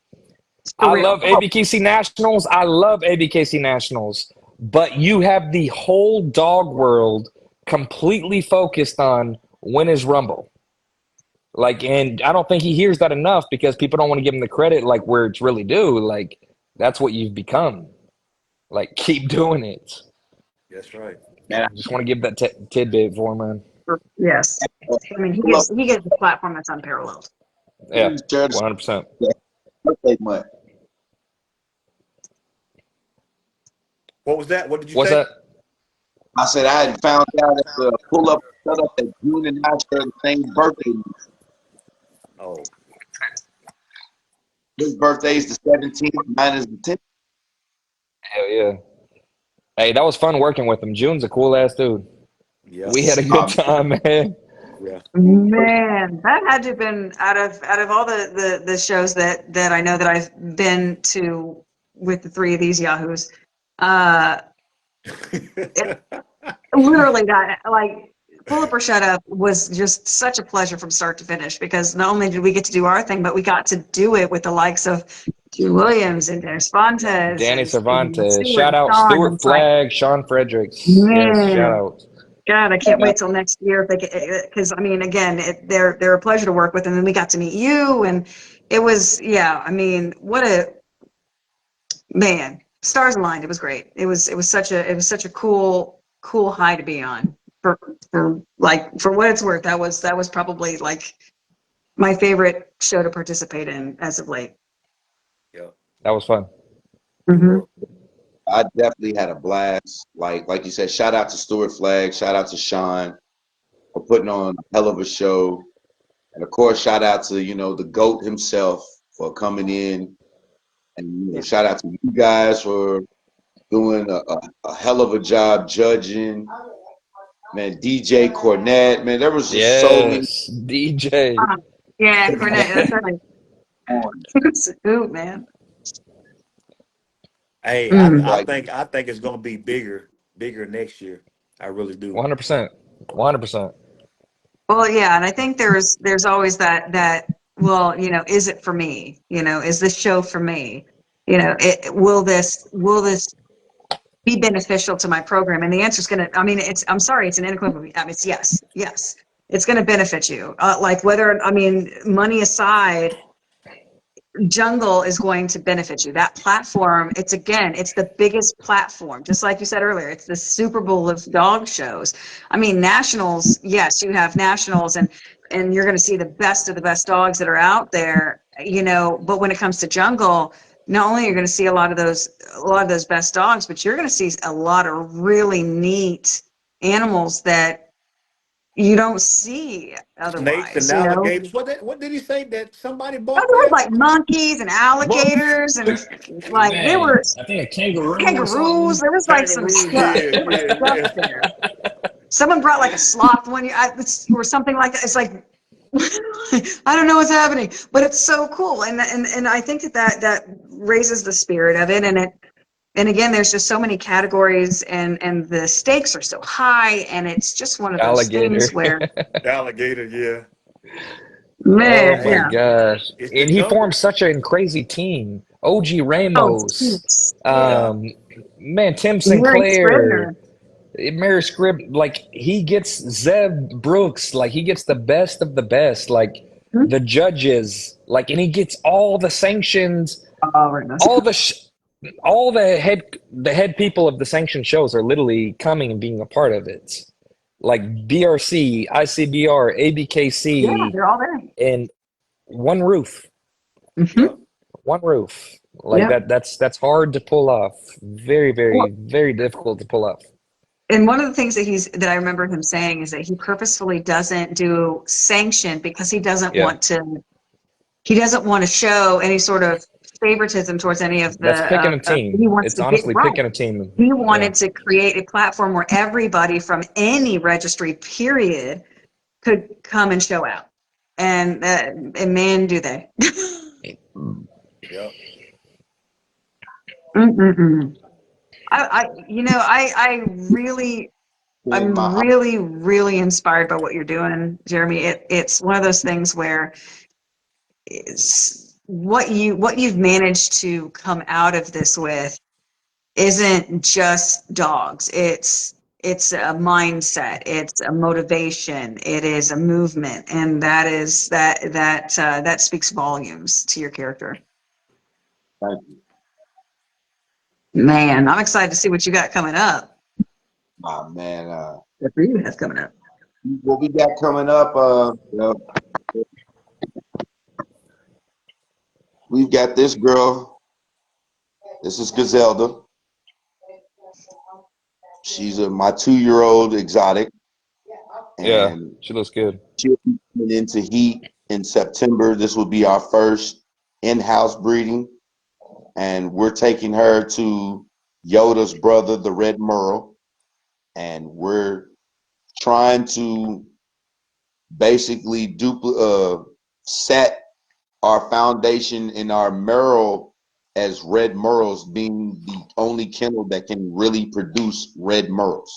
For I real. love ABKC Nationals. I love ABKC Nationals. But you have the whole dog world completely focused on when is Rumble. Like, and I don't think he hears that enough because people don't want to give him the credit like where it's really due. Like, that's what you've become. Like, keep doing it. That's right. man. I just want to give that tidbit for him, man. Yes. I mean, Pull up he gets the platform that's unparalleled. Yeah, share the 100%. birthday month. What was that? What did you What's say? that? I said I had found out at the pull up setup that June and I share the same birthday. Oh. His birthday is the 17th, mine is the 10th. Hell yeah. Hey, that was fun working with him. June's a cool ass dude. Yeah. We had a good time, man. Yeah. Man, that had to have been out of all the shows that I know that I've been to with the three of these yahoos. Literally, that like Pull Up or Shut Up was just such a pleasure from start to finish, because not only did we get to do our thing, but we got to do it with the likes of June Williams and Dennis Fontes Danny and Cervantes. Stuart Shout and out Sean. And Stuart it's like, Flagg, Sean Fredericks. Yes, shout man, out. God, I can't wait till next year if they because I mean, again, they're a pleasure to work with, and then we got to meet you, and it was, yeah. I mean, what a man! Stars aligned. It was great. It was such a cool high to be on. For like, for what it's worth, that was probably like my favorite show to participate in as of late. Yeah. That was fun. Mm-hmm. I definitely had a blast. Like you said, shout out to Stuart Flagg, shout out to Sean for putting on a hell of a show. And of course, shout out to, the GOAT himself for coming in. And Yeah. shout out to you guys for doing a hell of a job judging. Man, DJ Cornette, man, there was just so many. Yes, DJ. Yeah, Cornette. That's right. It's a hoot, man. Hey, Like, I think it's gonna be bigger next year. I really do. 100%. 100%. Well, yeah, and I think there's always that, well, is it for me? Is this show for me? Will this be beneficial to my program? And the answer is I mean, I'm sorry, it's an unequivocal, I mean, it's yes. It's going to benefit you. Like whether, I mean, money aside, Jungle is going to benefit you. That platform, it's the biggest platform. Just like you said earlier, it's the Super Bowl of dog shows. I mean, nationals, yes, you have nationals, and you're going to see the best of the best dogs that are out there, but when it comes to Jungle, not only are you going to see a lot of those best dogs, but you're going to see a lot of really neat animals that you don't see Snakes otherwise, and alligators. What did he say that somebody Oh, bought there was there? like monkeys and Monkeys, alligators, and like there Man, were I think a kangaroo or kangaroos. something. There was like some kangaroos. stuff. Yeah, There was stuff yeah, there. Someone brought like a sloth one year, or something like that. It's like I don't know what's happening, but it's so cool, and I think that raises the spirit of it, and again, there's just so many categories, and the stakes are so high, and it's just one of those Alligator. things where yeah. Alligator. Yeah. Oh Man, my yeah. gosh. It's the And he formed numbers. such a crazy team. OG Oh, Ramos, jeez. Yeah. um, man, Tim Mary Sinclair, Scribner. Mary Scribb, like he gets Zeb Brooks, like he gets the best of the best, like Hmm? the judges, like, and he gets all the sanctions, Oh, right now. all the all the head people of the sanctioned shows are literally coming and being a part of it. Like BRC, ICBR, Yeah, ABKC, they're all there. and one roof, Hmm. Yep. one roof. Like Yep. that's hard to pull off. Very, Well, very, very difficult to pull off. and one of the things that I remember him saying is that he purposefully doesn't do sanction because Yeah. he doesn't want to show any sort of favoritism towards any of That's picking a he team. wants It's to get honestly right. picking a team. He Yeah. wanted to create a platform where everybody from any registry period could come and show out. And man, do they. Yep. Mm-mm-mm. I really, In I'm my really, really inspired by what you're doing, Jeremy. It's one of those things where it's what you've managed to come out of this with isn't just dogs. It's a mindset. It's a motivation. It is a movement, and that speaks volumes to your character. thank you. Man, I'm excited to see what you got coming up. Man, What do you have coming up? what we got coming up? We've got this girl. This is Gazelda. She's my 2-year-old exotic, Yeah. and She looks good. she'll be coming into heat in September. This will be our first in-house breeding, and we're taking her to Yoda's brother, the Red Merle, and we're trying to basically set our foundation in our Merle as Red Merles being the only kennel that can really produce Red Merles.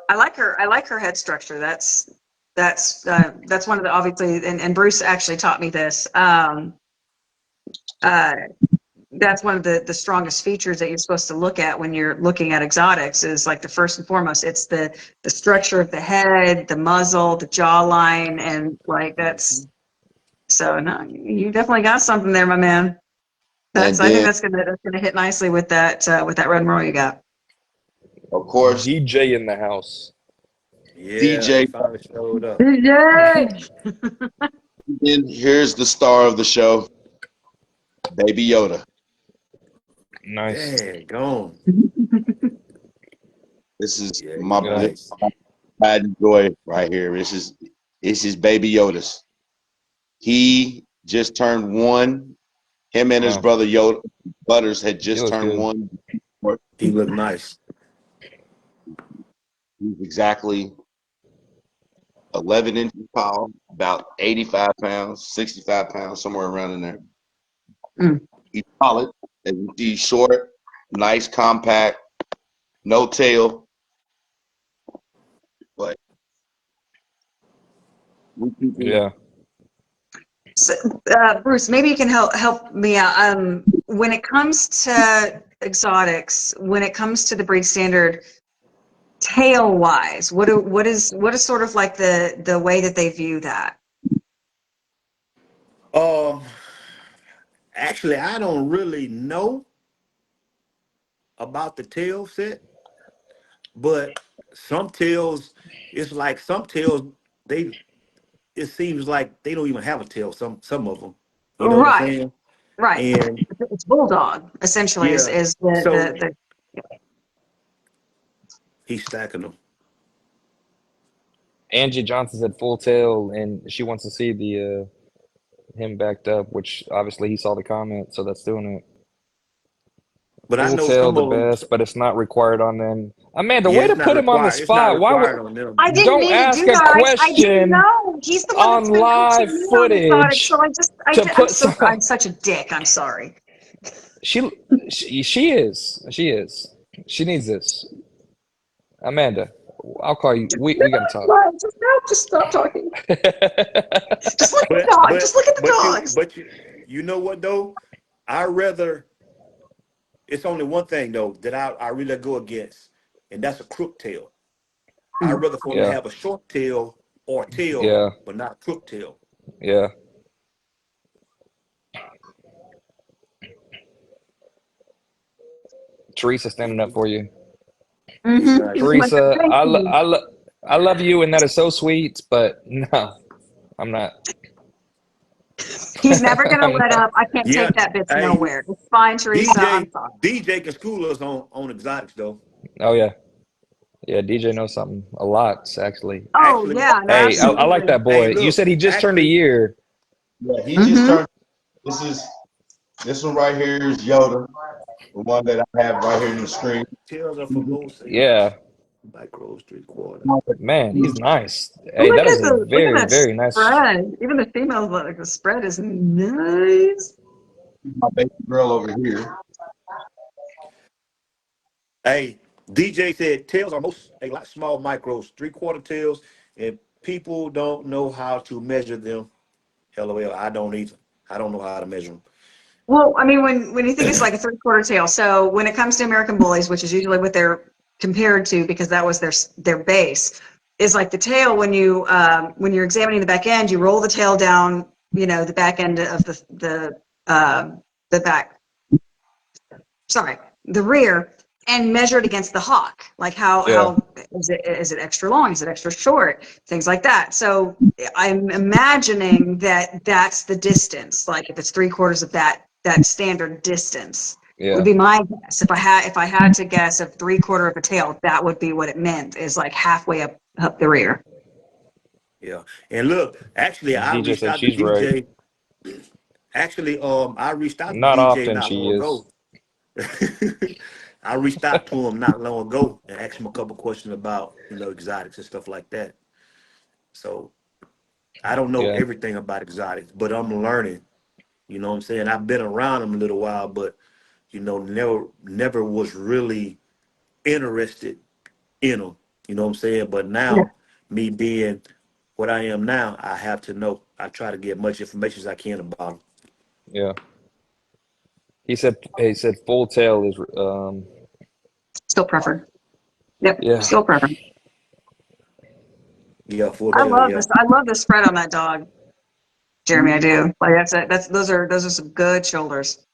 I like her. I like her head structure. That's one of the obviously, and Bruce actually taught me this. Uh, that's one of the strongest features that you're supposed to look at when you're looking at exotics is like the first and foremost, it's the structure of the head, the muzzle, the jawline, and like that's so no, you definitely got something there, my man. And I think then, that's gonna hit nicely with that red merle you got. of course, DJ in the house. Yeah, he DJ. finally showed up. Yay! Then here's the star of the show, Baby Yoda. Nice. Dang, gone. This is Yeah, he's my Yeah. nice. pride and joy right here. This is Baby Yoda's. He just turned 1. Him and his Wow. brother Yoda Butters had He just looks turned good. 1. He looked nice. He's exactly 11 inches tall, about 85 pounds, 65 pounds, somewhere around in there. Mm. He's solid. He's short, nice, compact, no tail. But we keep him. Yeah. So, Bruce, maybe you can help me out. When it comes to exotics, when it comes to the breed standard, tail wise, what is sort of like the way that they view that? Um, actually, I don't really know about the tail set, but some tails, it's like some tails, they it seems like they don't even have a tail. Some of them, you know what I'm Right, saying? right. And It's bulldog essentially yeah, is so the he's stacking them. Angie Johnson said full tail, and she wants to see the him backed up, which obviously he saw the comment, so that's doing it. But I Full know tail some the of them. best, but it's not required on them. Amanda, Yeah, way to it's not put him on the required. It's not spot. Why would required on them. I didn't don't mean to ask do a that. I didn't question know. He's the one on that's been coaching live me on exotics, so footage to put some I'm such a dick. I'm sorry. she is. She is. She needs this. Amanda, I'll call you. We got to talk. Just stop talking. Just look at the dog. Just look at the dogs. You know what though? I rather. It's only one thing though that I really go against, and that's a crook tail. I'd rather for them to Yeah. have a short tail or tail, Yeah. but not a crook tail. Yeah. Teresa standing up for you. Mm-hmm. Teresa, I love you, and that is so sweet. But no, I'm not. He's never gonna I'm let not. up. I can't Yeah, take that bitch hey, nowhere. It's fine, Teresa. I'm sorry. DJ can school us on exotics though. Oh yeah, yeah. DJ knows something a lot, actually. Oh Actually, yeah, no, Hey, I like absolutely. that hey, boy. You look, said he just turned a actually, year. Yeah, he just Mm-hmm. turned. This one right here is Yoda, the one that I have right here in the screen. tails are for both age. Yeah, Micros, 3/4. man, he's nice. Hey, Look that at is a very, that very nice. spread. Even the females like the spread is nice. My baby girl over here. Hey, DJ said tails are most a lot small micros, 3/4 tails, and people don't know how to measure them. LOL, I don't either. I don't know how to measure them. Well, I mean, when you think it's like a three-quarter tail, so when it comes to American bullies, which is usually what they're compared to because that was their base, is like the tail when you're examining the back end, you roll the tail down, the back end of the back, sorry, the rear, and measure it against the hock. Like Yeah, how is it extra long? Is it extra short? Things like that. So I'm imagining that that's the distance. Like if it's three-quarters of that standard distance would yeah. be my guess. If I had to guess of three-quarter of a tail, that would be what it meant, is like halfway up the rear. Yeah. And look, actually I DJ reached said out to she's right. DJ. Actually, I reached out to Not DJ often not she long is. ago. I reached out to him not long ago and asked him a couple questions about, exotics and stuff like that. So I don't know Yeah, everything about exotics, but I'm learning. You know what I'm saying? I've been around them a little while, but never was really interested in them. You know what I'm saying? But Yeah. now, me being what I am now, I have to know. I try to get much information as I can about them. yeah. He said full tail is Still preferred. Yep. yeah. Still preferred. Yeah, full I tail. love Yeah. this. I love the spread on that dog, Jeremy. I do. Like those are some good shoulders.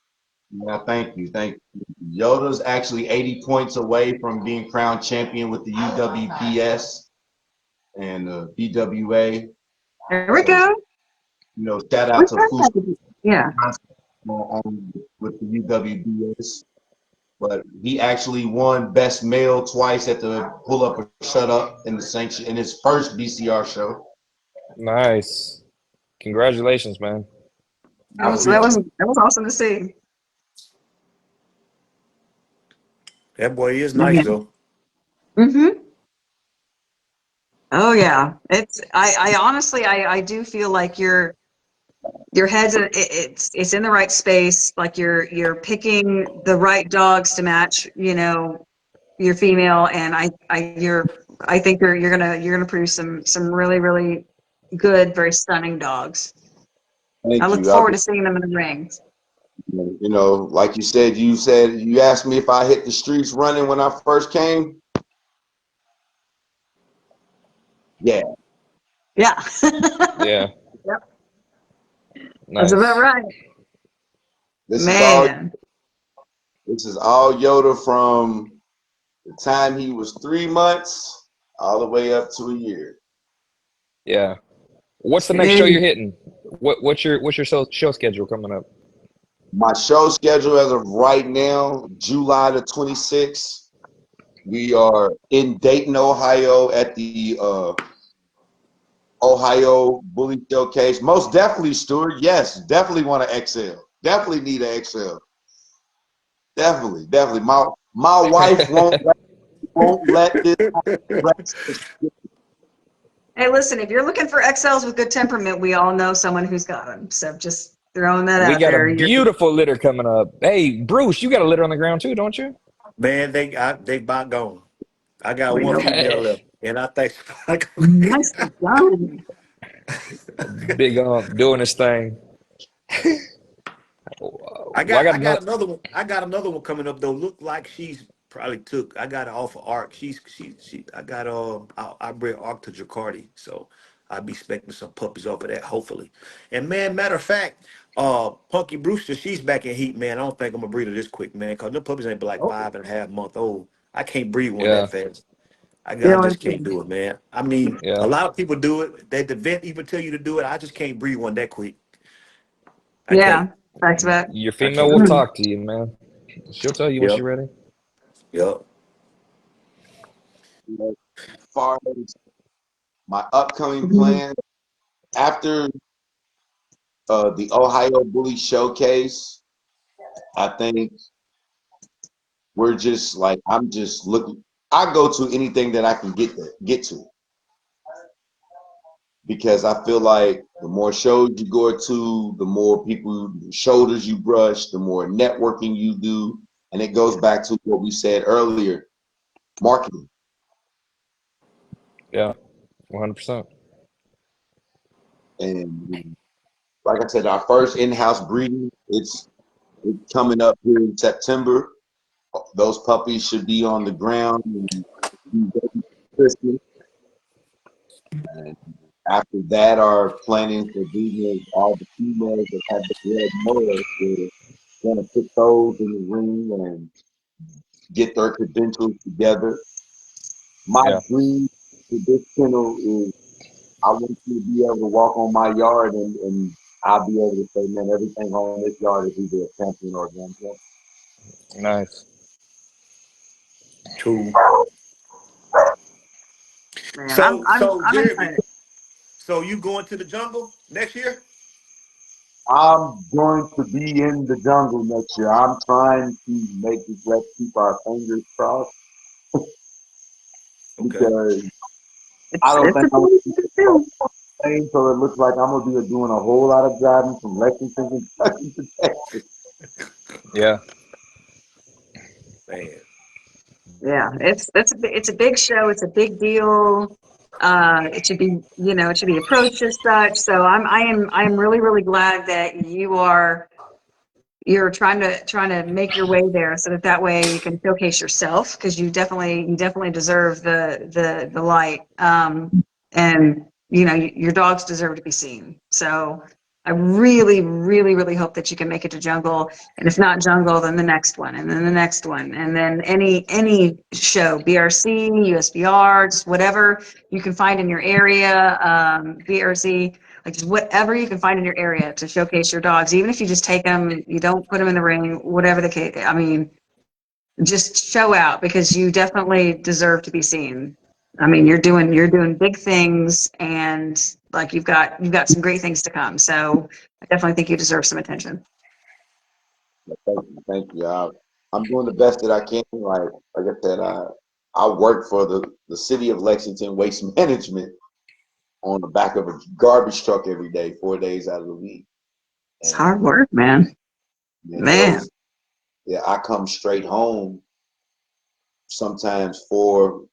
Yeah, thank you, thank you. Yoda's actually 80 points away from being crowned champion with the UWPS and the BWA. There we So, go. shout out We've to heard Fush that before. Yeah. with the UWBS. But he actually won best male twice at the pull up or shut up in the sanction in his first BCR show. Nice. Congratulations, man. That was that was that was awesome to see. That boy is nice Man. though. Mm-hmm. Oh yeah. I honestly I do feel like your head's it's in the right space. Like you're picking the right dogs to match, your female, and I think you're gonna produce some really, really good, very stunning dogs. I Thank look you. forward to seeing them in the ring. Like you asked me if I hit the streets running when I first came. Yeah. Yeah. Yeah, Yep. That's about nice. right. This is all Man. this is all Yoda from the time he was 3 months all the way up to a year. Yeah. What's the next show you're Jeez. hitting? What's your show schedule coming up? My show schedule as of right now, July the 26th. We are in Dayton, Ohio at the Ohio Bully Showcase. Most definitely, Stuart. Yes, definitely want to excel. Definitely need an XL. Definitely, definitely. My wife won't let this rest. Hey, listen, if you're looking for XLs with good temperament, we all know someone who's got them. So just throwing that We out got a there. beautiful litter coming up. Hey, Bruce, you got a litter on the ground too, don't you? Man, they about gone. I got We one know. female Hey, left. And I think Nicely done. Big doing his thing. I Well, I got got I got another. another one. I got another one coming up though. Look like she's probably took. I got her off of Arc. She. I got I bred Arc to Jacardi, so I'll be expecting some puppies off of that hopefully. And man, matter of fact, Punky Brewster, she's back in heat, man. I don't think I'm gonna breed her this quick, man, cause the puppies ain't but like Oh, 5.5 month old. I can't breed one that Yeah, fast. I really just can't good. do it, man. I mean, a yeah, lot of people do it. They the vet even tell you to do it. I just can't breed one that quick. I can't. Yeah, that's about. your I female can't will do it. talk to you, man. She'll tell you when she's Yep. ready. Yep. As far as my upcoming Mhm. plans, after the Ohio Bully Showcase, I think we're just like I'm just looking. I go to anything that I can get to because I feel like the more shows you go to, the more people shoulders you brush, the more networking you do, and it goes back to what we said earlier: marketing. Yeah, 100%. And like I said, our first in-house breeding, it's coming up here in September. Those puppies should be on the ground and be ready for Christmas. And after that, our planning for breeding is all the females that have the red moors. We're going to put those in the ring and get their credentials together. My Yeah, dream for this kennel is I want you to be able to walk on my yard and I'll be able to say, man, everything on this yard is either a champion or a grand champion. nice. True. Man, I'm So I'm so I'm Jeremy, excited. so you going to the jungle next year? I'm going to be in the jungle next year. I'm trying to make it. Let's keep our fingers crossed Okay. because I It's don't it's think a I'm beautiful thing. playing, so it looks like I'm gonna be doing a whole lot of driving from Lexington, Kentucky to Texas. Yeah, Man. Yeah, it's a big show. It's a big deal. It should be, it should be approached as such. So I am really glad that you're trying to make your way there so that way you can showcase yourself because you definitely deserve the light. And your dogs deserve to be seen. So I really hope that you can make it to jungle, and if not jungle, then the next one, and then the next one, and then any show, BRC, USBR, just whatever you can find in your area, BRC, like just whatever you can find in your area to showcase your dogs. Even if you just take them, you don't put them in the ring, whatever the case. I mean, just show out because you definitely deserve to be seen. I mean, you're doing big things, and like you've got some great things to come. So I definitely think you deserve some attention. Thank you. I'm doing the best that I can. Like I said, I work for the city of Lexington Waste Management on the back of a garbage truck every day, 4 days out of the week. It's hard And work, man. man, Man, I come straight home sometimes 4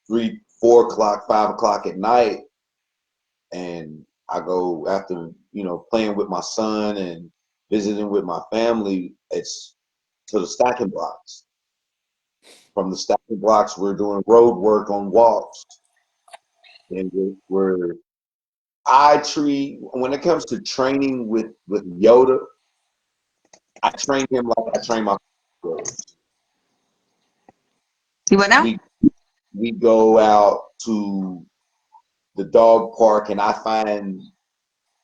o'clock, 5 o'clock at night, and I go after playing with my son and visiting with my family. It's to the stacking blocks. From the stacking blocks, we're doing road work on walks, and we're I treat when it comes to training with Yoda, I train him like I train my brothers. you what now? We go out to the dog park and I find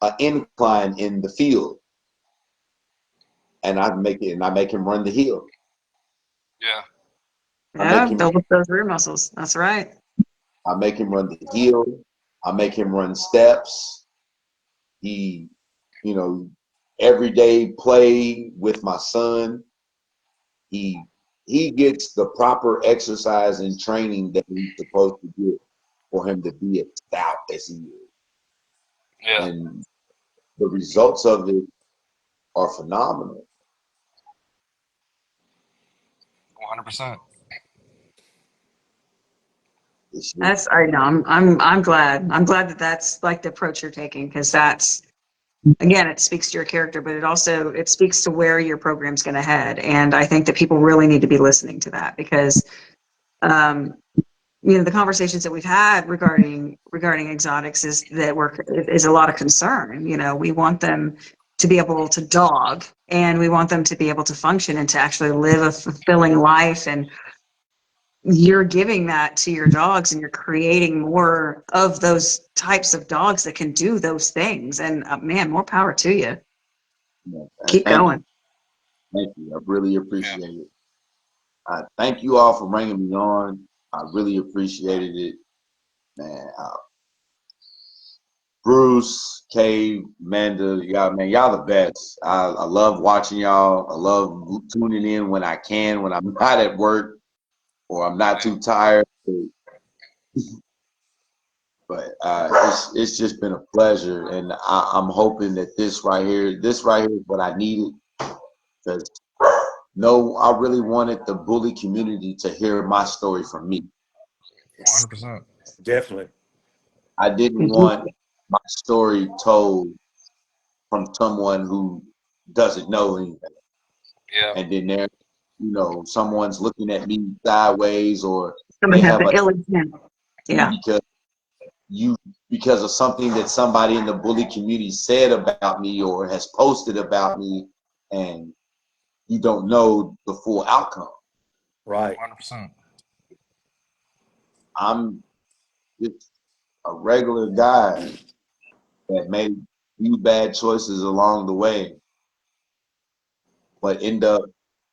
an incline in the field and I make him run the hill. yeah, I make Yeah, him build up those rear muscles. That's right. I make him run the hill. I make him run steps. He, you know, everyday play with my son. He he gets the proper exercise and training that he's supposed to get for him to be as stout as he is. yeah, And the results of it are phenomenal. 100%. I know. I'm glad. I'm glad that that's like the approach you're taking, because that's, again, it speaks to your character, but it speaks to where your program's going to head. And I think that people really need to be listening to that, because um, the conversations that we've had regarding exotics is a lot of concern. We want them to be able to dog, and we want them to be able to function and to actually live a fulfilling life. And you're giving that to your dogs, and you're creating more of those types of dogs that can do those things. And man, more power to you. Yeah, Keep going. Thank you. I really appreciate it. Thank you all for bringing me on. I really appreciated it, man. Bruce, Cave, Amanda, y'all the best. I love watching y'all. I love tuning in when I can, when I'm not at work or I'm not too tired. But it's just been a pleasure, and I'm hoping that this right here is what I needed, because I really wanted the bully community to hear my story from me. 100%. Definitely. I didn't want my story told from someone who doesn't know anything. Yeah. And then someone's looking at me sideways, or Someone they have have the ill intent. Yeah. because of something that somebody in the bully community said about me or has posted about me, and you don't know the full outcome. Right. 100%. I'm just a regular guy that made a few bad choices along the way, but end up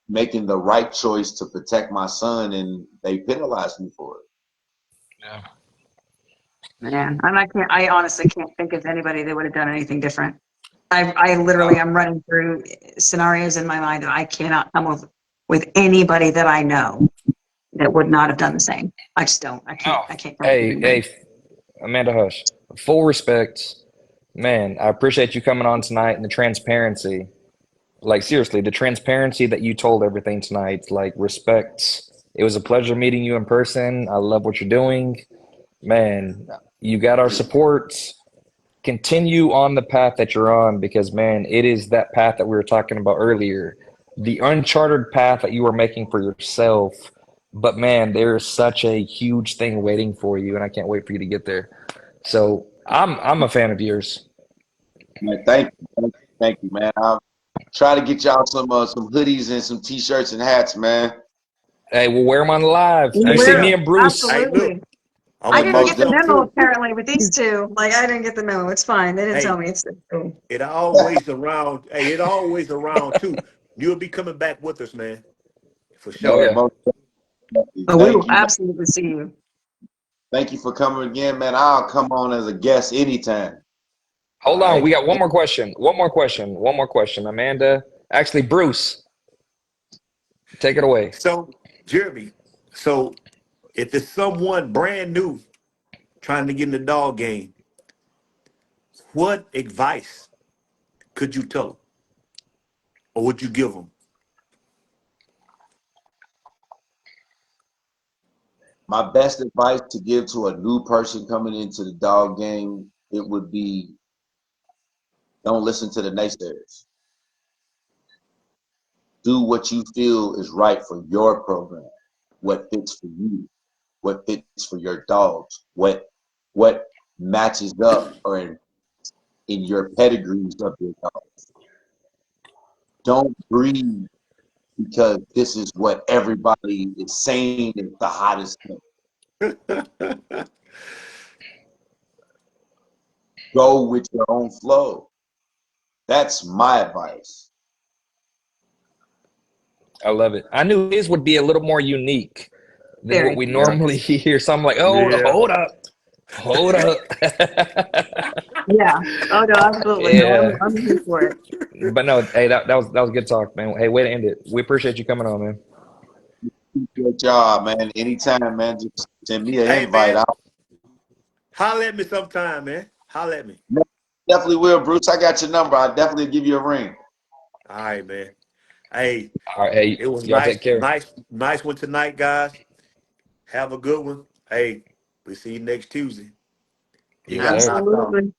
making the right choice to protect my son, and they penalized me for it. Yeah. Man, I honestly can't think of anybody that would have done anything different. I literally, I'm running through scenarios in my mind that I cannot come up with anybody that I know that would not have done the same. I just don't. I No. can't come up with anybody. Hey, Amanda Hush. Full respect, man. I appreciate you coming on tonight and the transparency. Like seriously, the transparency that you told everything tonight. Like respect. It was a pleasure meeting you in person. I love what you're doing, man. You got our support. Continue on the path that you're on, because man, it is that path that we were talking about earlier, the uncharted path that you are making for yourself. But man, there is such a huge thing waiting for you, and I can't wait for you to get there. So I'm a fan of yours. Man, thank you, man. I'll try to get y'all some hoodies and some t-shirts and hats, man. Hey, we'll wear them on live. We You see me will. and Bruce. Hey, look, Absolutely. I'm I gonna didn't throw get the some memo too. apparently with these two. Like, I didn't get the memo. It's fine. They didn't tell Hey, me. It's cool. it always around. Hey, it always around too. You'll be coming back with us, man, for Oh sure. yeah. Most definitely. But we will Thank you, man. absolutely see you. Thank you for coming again, man. I'll come on as a guest anytime. Hold All on, right. we got one more question. One more question. Amanda, actually, Bruce, take it away. So, Jeremy, so if it's someone brand new trying to get in the dog game, what advice could you tell them, or would you give them? My best advice to give to a new person coming into the dog game, it would be, don't listen to the naysayers. Do what you feel is right for your program, what fits for you, what fits for your dogs, what matches up or in your pedigrees of your dog. Don't breed because this is what everybody is saying is the hottest thing. Go with your own flow. That's my advice. I love it. I knew his would be a little more unique than what Very. we Yeah, normally hear. So I'm like, oh, yeah. hold up. Yeah. Oh no, absolutely. No, Yeah, I'm here for it. but no, hey, that was good talk, man. Hey, way to end it. We appreciate you coming on, man. Good job, man. Anytime, man. Just send me an Hey, invite. man, I'll holler at me sometime, man. Holler at me. definitely will, Bruce. I got your number. I'll definitely give you a ring. All right, man. Hey, All right, hey, it was y'all take care. nice one tonight, guys. Have a good one. Hey, We'll see you next Tuesday. He Yes, got sir. knocked off. Absolutely.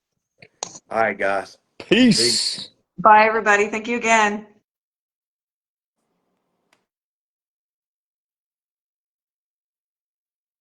All right, guys. Peace. Peace. Bye, everybody. Thank you again.